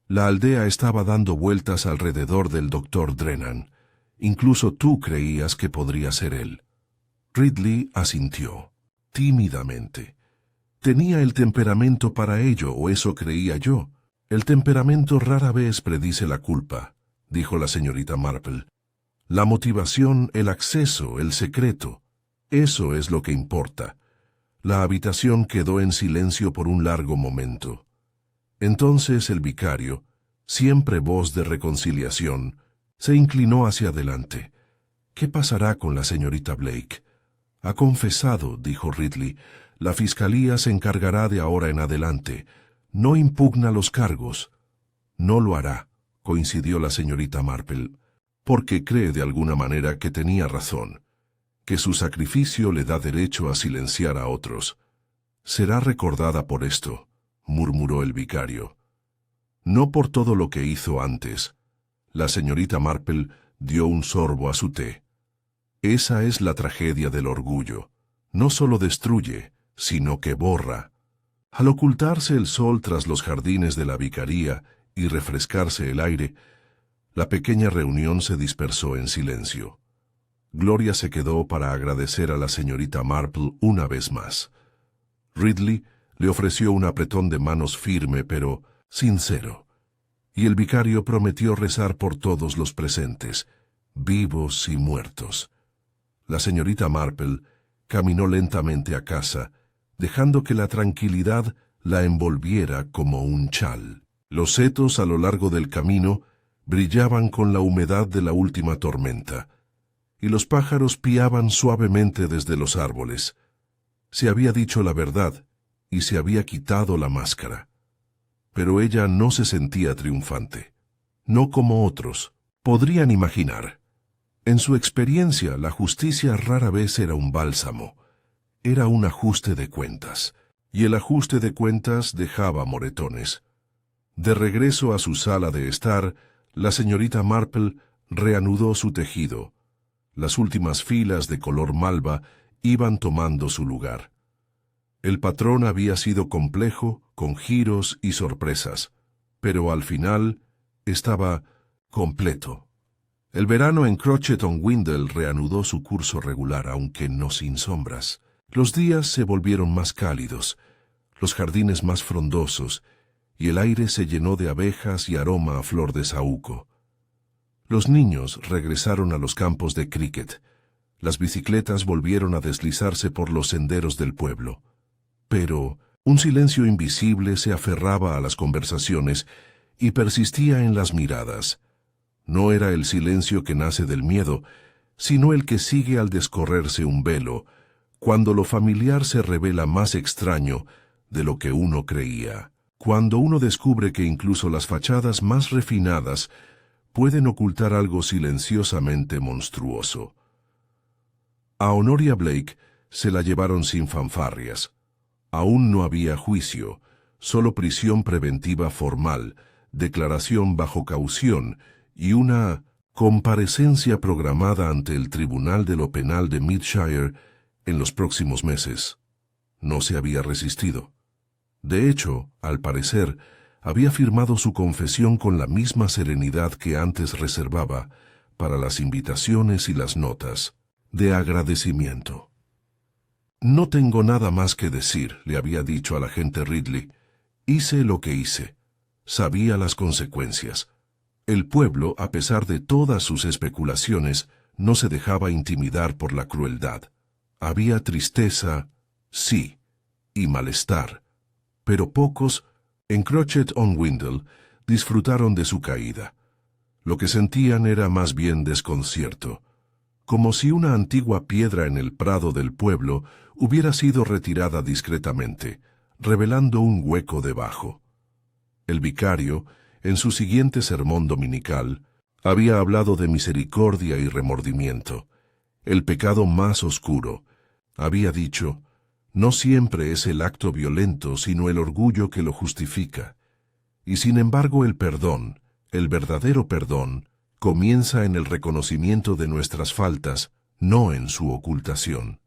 S1: La aldea estaba dando vueltas alrededor del doctor Drennan. Incluso tú creías que podría ser él. Ridley asintió, tímidamente. Tenía el temperamento para ello, o eso creía yo. El temperamento rara vez predice la culpa, dijo la señorita Marple. La motivación, el acceso, el secreto, eso es lo que importa. La habitación quedó en silencio por un largo momento. Entonces el vicario, siempre voz de reconciliación, se inclinó hacia adelante. ¿Qué pasará con la señorita Blake? Ha confesado, dijo Ridley. La fiscalía se encargará de ahora en adelante. No impugna los cargos. No lo hará, coincidió la señorita Marple, porque cree de alguna manera que tenía razón, que su sacrificio le da derecho a silenciar a otros. Será recordada por esto, murmuró el vicario. no por todo lo que hizo antes. La señorita Marple dio un sorbo a su té. Esa es la tragedia del orgullo. No solo destruye, sino que borra. Al ocultarse el sol tras los jardines de la vicaría y refrescarse el aire, la pequeña reunión se dispersó en silencio. Gloria se quedó para agradecer a la señorita Marple una vez más. Ridley le ofreció un apretón de manos firme pero sincero, y el vicario prometió rezar por todos los presentes, vivos y muertos. La señorita Marple caminó lentamente a casa, dejando que la tranquilidad la envolviera como un chal. Los setos a lo largo del camino brillaban con la humedad de la última tormenta, y los pájaros piaban suavemente desde los árboles. Se había dicho la verdad, y se había quitado la máscara. Pero ella no se sentía triunfante. No como otros podrían imaginar. En su experiencia, la justicia rara vez era un bálsamo. Era un ajuste de cuentas, y el ajuste de cuentas dejaba moretones. De regreso a su sala de estar, la señorita Marple reanudó su tejido. Las últimas filas de color malva iban tomando su lugar. El patrón había sido complejo, con giros y sorpresas, pero al final estaba completo. El verano en Crochet-on-Windle reanudó su curso regular, aunque no sin sombras. Los días se volvieron más cálidos, los jardines más frondosos, y el aire se llenó de abejas y aroma a flor de saúco. Los niños regresaron a los campos de cricket. Las bicicletas volvieron a deslizarse por los senderos del pueblo. Pero un silencio invisible se aferraba a las conversaciones y persistía en las miradas. No era el silencio que nace del miedo, sino el que sigue al descorrerse un velo, cuando lo familiar se revela más extraño de lo que uno creía, cuando uno descubre que incluso las fachadas más refinadas pueden ocultar algo silenciosamente monstruoso. A Honoria Blake se la llevaron sin fanfarrias. Aún no había juicio, solo prisión preventiva formal, declaración bajo caución y una comparecencia programada ante el Tribunal de lo Penal de Midshire en los próximos meses. No se había resistido. De hecho, al parecer, había firmado su confesión con la misma serenidad que antes reservaba para las invitaciones y las notas de agradecimiento. «No tengo nada más que decir», le había dicho al agente Ridley. «Hice lo que hice. Sabía las consecuencias. El pueblo, a pesar de todas sus especulaciones, no se dejaba intimidar por la crueldad. Había tristeza, sí, y malestar, pero pocos en Crochet-on-Windle disfrutaron de su caída. Lo que sentían era más bien desconcierto, como si una antigua piedra en el prado del pueblo hubiera sido retirada discretamente, revelando un hueco debajo. El vicario, en su siguiente sermón dominical, había hablado de misericordia y remordimiento, el pecado más oscuro. Había dicho: no siempre es el acto violento, sino el orgullo que lo justifica. Y sin embargo el perdón, el verdadero perdón, comienza en el reconocimiento de nuestras faltas, no en su ocultación.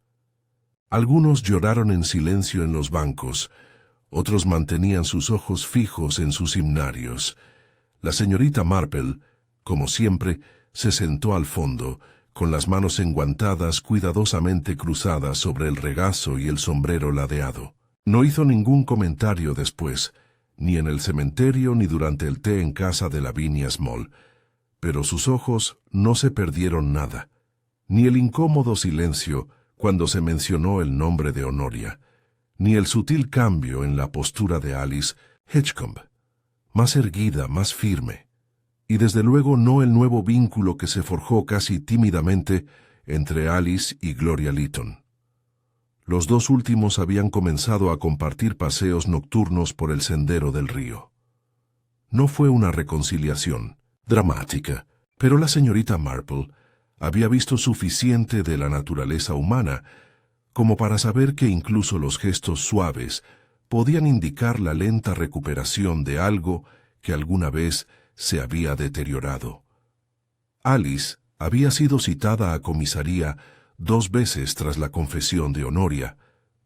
S1: Algunos lloraron en silencio en los bancos, otros mantenían sus ojos fijos en sus himnarios. La señorita Marple, como siempre, se sentó al fondo, con las manos enguantadas cuidadosamente cruzadas sobre el regazo y el sombrero ladeado. No hizo ningún comentario después, ni en el cementerio ni durante el té en casa de Lavinia Small, pero sus ojos no se perdieron nada, ni el incómodo silencio cuando se mencionó el nombre de Honoria, ni el sutil cambio en la postura de Alice Hedgecombe, más erguida, más firme, y desde luego no el nuevo vínculo que se forjó casi tímidamente entre Alice y Gloria Lytton. Los dos últimos habían comenzado a compartir paseos nocturnos por el sendero del río. No fue una reconciliación dramática, pero la señorita Marple había visto suficiente de la naturaleza humana como para saber que incluso los gestos suaves podían indicar la lenta recuperación de algo que alguna vez se había deteriorado. Alice había sido citada a comisaría 2 veces tras la confesión de Honoria,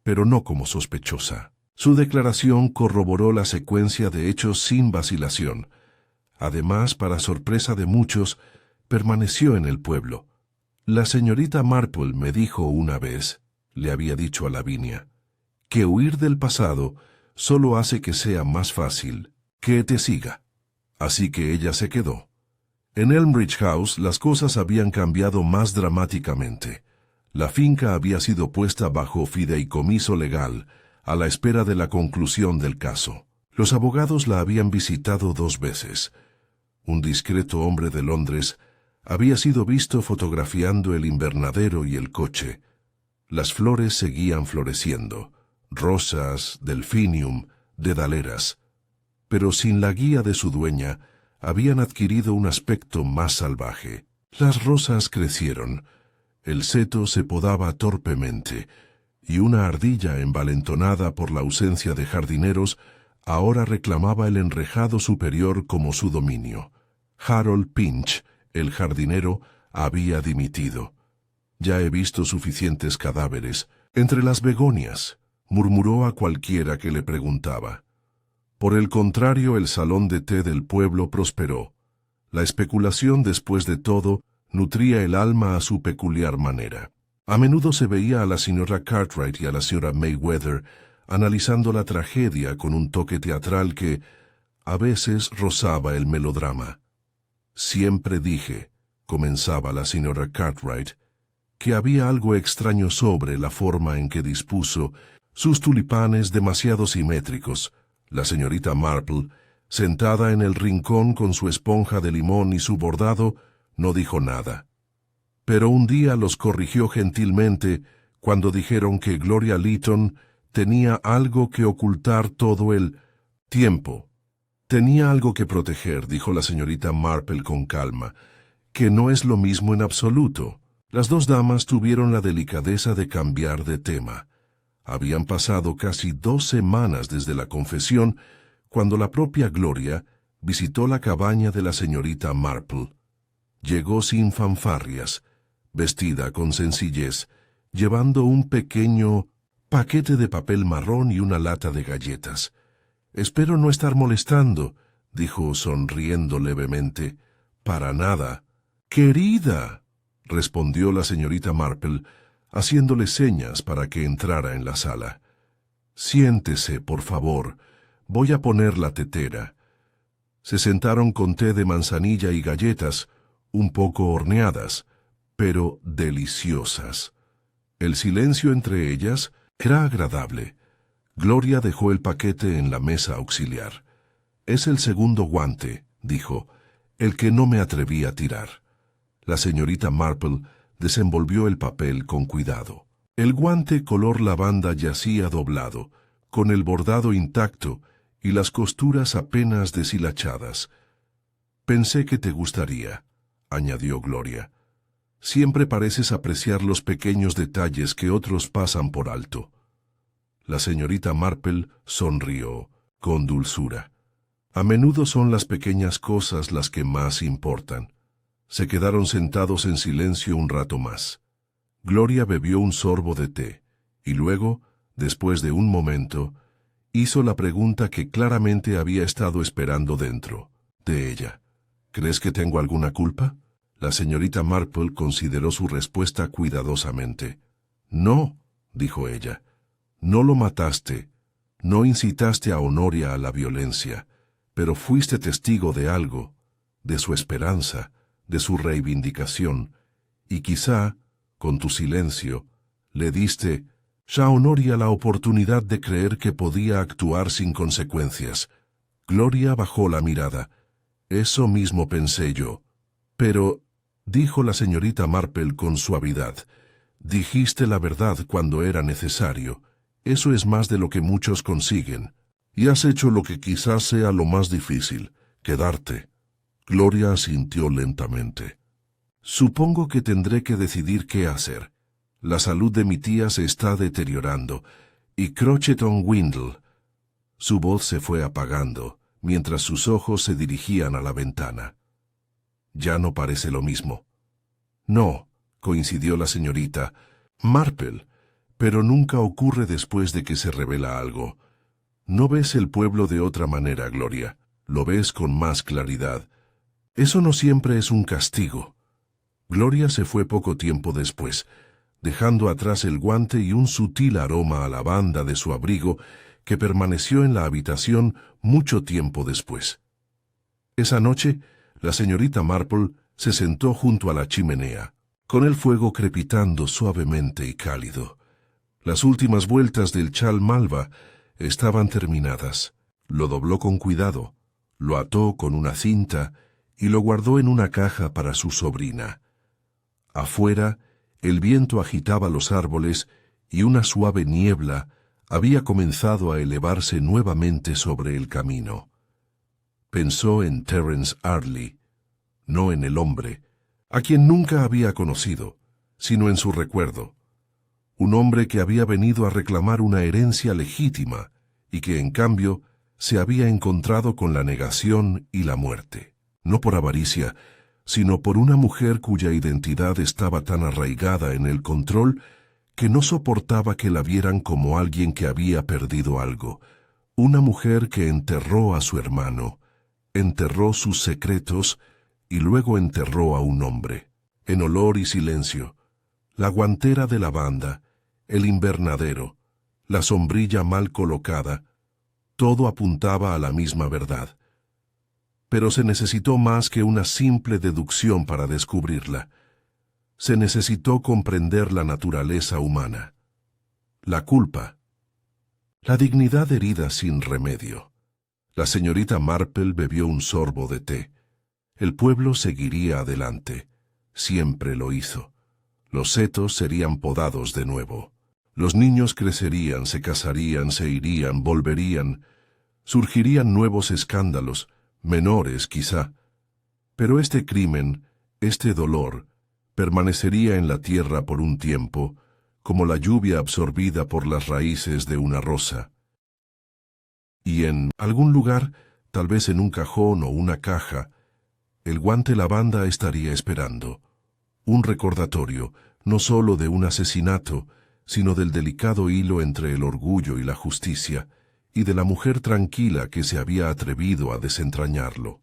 S1: pero no como sospechosa. Su declaración corroboró la secuencia de hechos sin vacilación. Además, para sorpresa de muchos, permaneció en el pueblo. La señorita Marple me dijo una vez, le había dicho a Lavinia, que huir del pasado solo hace que sea más fácil que te siga. Así que ella se quedó. En Elmbridge House las cosas habían cambiado más dramáticamente. La finca había sido puesta bajo fideicomiso legal, a la espera de la conclusión del caso. Los abogados la habían visitado 2 veces. Un discreto hombre de Londres había sido visto fotografiando el invernadero y el coche. Las flores seguían floreciendo, rosas, delfinium, dedaleras, pero sin la guía de su dueña, habían adquirido un aspecto más salvaje. Las rosas crecieron, el seto se podaba torpemente, y una ardilla envalentonada por la ausencia de jardineros ahora reclamaba el enrejado superior como su dominio. Harold Pinch, el jardinero, había dimitido. «Ya he visto suficientes cadáveres entre las begonias», murmuró a cualquiera que le preguntaba. Por el contrario, el salón de té del pueblo prosperó. La especulación, después de todo, nutría el alma a su peculiar manera. A menudo se veía a la señora Cartwright y a la señora Mayweather analizando la tragedia con un toque teatral que, a veces, rozaba el melodrama. «Siempre dije», comenzaba la señora Cartwright, «que había algo extraño sobre la forma en que dispuso sus tulipanes demasiado simétricos». La señorita Marple, sentada en el rincón con su esponja de limón y su bordado, no dijo nada. Pero un día los corrigió gentilmente cuando dijeron que Gloria Lytton tenía algo que ocultar todo el tiempo. «Tenía algo que proteger», dijo la señorita Marple con calma, «que no es lo mismo en absoluto». Las 2 damas tuvieron la delicadeza de cambiar de tema. Habían pasado casi 2 semanas desde la confesión, cuando la propia Gloria visitó la cabaña de la señorita Marple. Llegó sin fanfarrias, vestida con sencillez, llevando un pequeño paquete de papel marrón y una lata de galletas. «Espero no estar molestando», dijo sonriendo levemente. «Para nada». «Querida», respondió la señorita Marple, haciéndole señas para que entrara en la sala. «Siéntese, por favor. Voy a poner la tetera». Se sentaron con té de manzanilla y galletas, un poco horneadas, pero deliciosas. El silencio entre ellas era agradable. Gloria dejó el paquete en la mesa auxiliar. «Es el segundo guante», dijo, «el que no me atreví a tirar». La señorita Marple desenvolvió el papel con cuidado. El guante color lavanda yacía doblado, con el bordado intacto y las costuras apenas deshilachadas. «Pensé que te gustaría», añadió Gloria. «Siempre pareces apreciar los pequeños detalles que otros pasan por alto». La señorita Marple sonrió con dulzura. «A menudo son las pequeñas cosas las que más importan». Se quedaron sentados en silencio un rato más. Gloria bebió un sorbo de té, y luego, después de un momento, hizo la pregunta que claramente había estado esperando dentro de ella. «¿Crees que tengo alguna culpa?» La señorita Marple consideró su respuesta cuidadosamente. «No», dijo ella, «no lo mataste, no incitaste a Honoria a la violencia, pero fuiste testigo de algo, de su esperanza, de su reivindicación, y quizá, con tu silencio, le diste a Honoria la oportunidad de creer que podía actuar sin consecuencias». Gloria bajó la mirada. «Eso mismo pensé yo. Pero», dijo la señorita Marple con suavidad, «dijiste la verdad cuando era necesario. Eso es más de lo que muchos consiguen. Y has hecho lo que quizás sea lo más difícil, quedarte». Gloria asintió lentamente. «Supongo que tendré que decidir qué hacer. La salud de mi tía se está deteriorando, y Crochet on Windle». Su voz se fue apagando, mientras sus ojos se dirigían a la ventana. Ya no parece lo mismo. No, coincidió la señorita Marple, pero nunca ocurre después de que se revela algo. No ves el pueblo de otra manera, Gloria. Lo ves con más claridad. Eso no siempre es un castigo. Gloria se fue poco tiempo después, dejando atrás el guante y un sutil aroma a lavanda de su abrigo que permaneció en la habitación mucho tiempo después. Esa noche, la señorita Marple se sentó junto a la chimenea, con el fuego crepitando suavemente y cálido. Las últimas vueltas del chal malva estaban terminadas. Lo dobló con cuidado, lo ató con una cinta y lo guardó en una caja para su sobrina. Afuera, el viento agitaba los árboles y una suave niebla había comenzado a elevarse nuevamente sobre el camino. Pensó en Terence Arley, no en el hombre, a quien nunca había conocido, sino en su recuerdo. Un hombre que había venido a reclamar una herencia legítima y que, en cambio, se había encontrado con la negación y la muerte. No por avaricia, sino por una mujer cuya identidad estaba tan arraigada en el control que no soportaba que la vieran como alguien que había perdido algo. Una mujer que enterró a su hermano, enterró sus secretos y luego enterró a un hombre. En olor y silencio, la guantera de lavanda, el invernadero, la sombrilla mal colocada, todo apuntaba a la misma verdad. Pero se necesitó más que una simple deducción para descubrirla. Se necesitó comprender la naturaleza humana. La culpa. La dignidad herida sin remedio. La señorita Marple bebió un sorbo de té. El pueblo seguiría adelante. Siempre lo hizo. Los setos serían podados de nuevo. Los niños crecerían, se casarían, se irían, volverían. Surgirían nuevos escándalos, menores quizá. Pero este crimen, este dolor, permanecería en la tierra por un tiempo, como la lluvia absorbida por las raíces de una rosa. Y en algún lugar, tal vez en un cajón o una caja, el guante lavanda estaría esperando. Un recordatorio, no solo de un asesinato, sino del delicado hilo entre el orgullo y la justicia, y de la mujer tranquila que se había atrevido a desentrañarlo.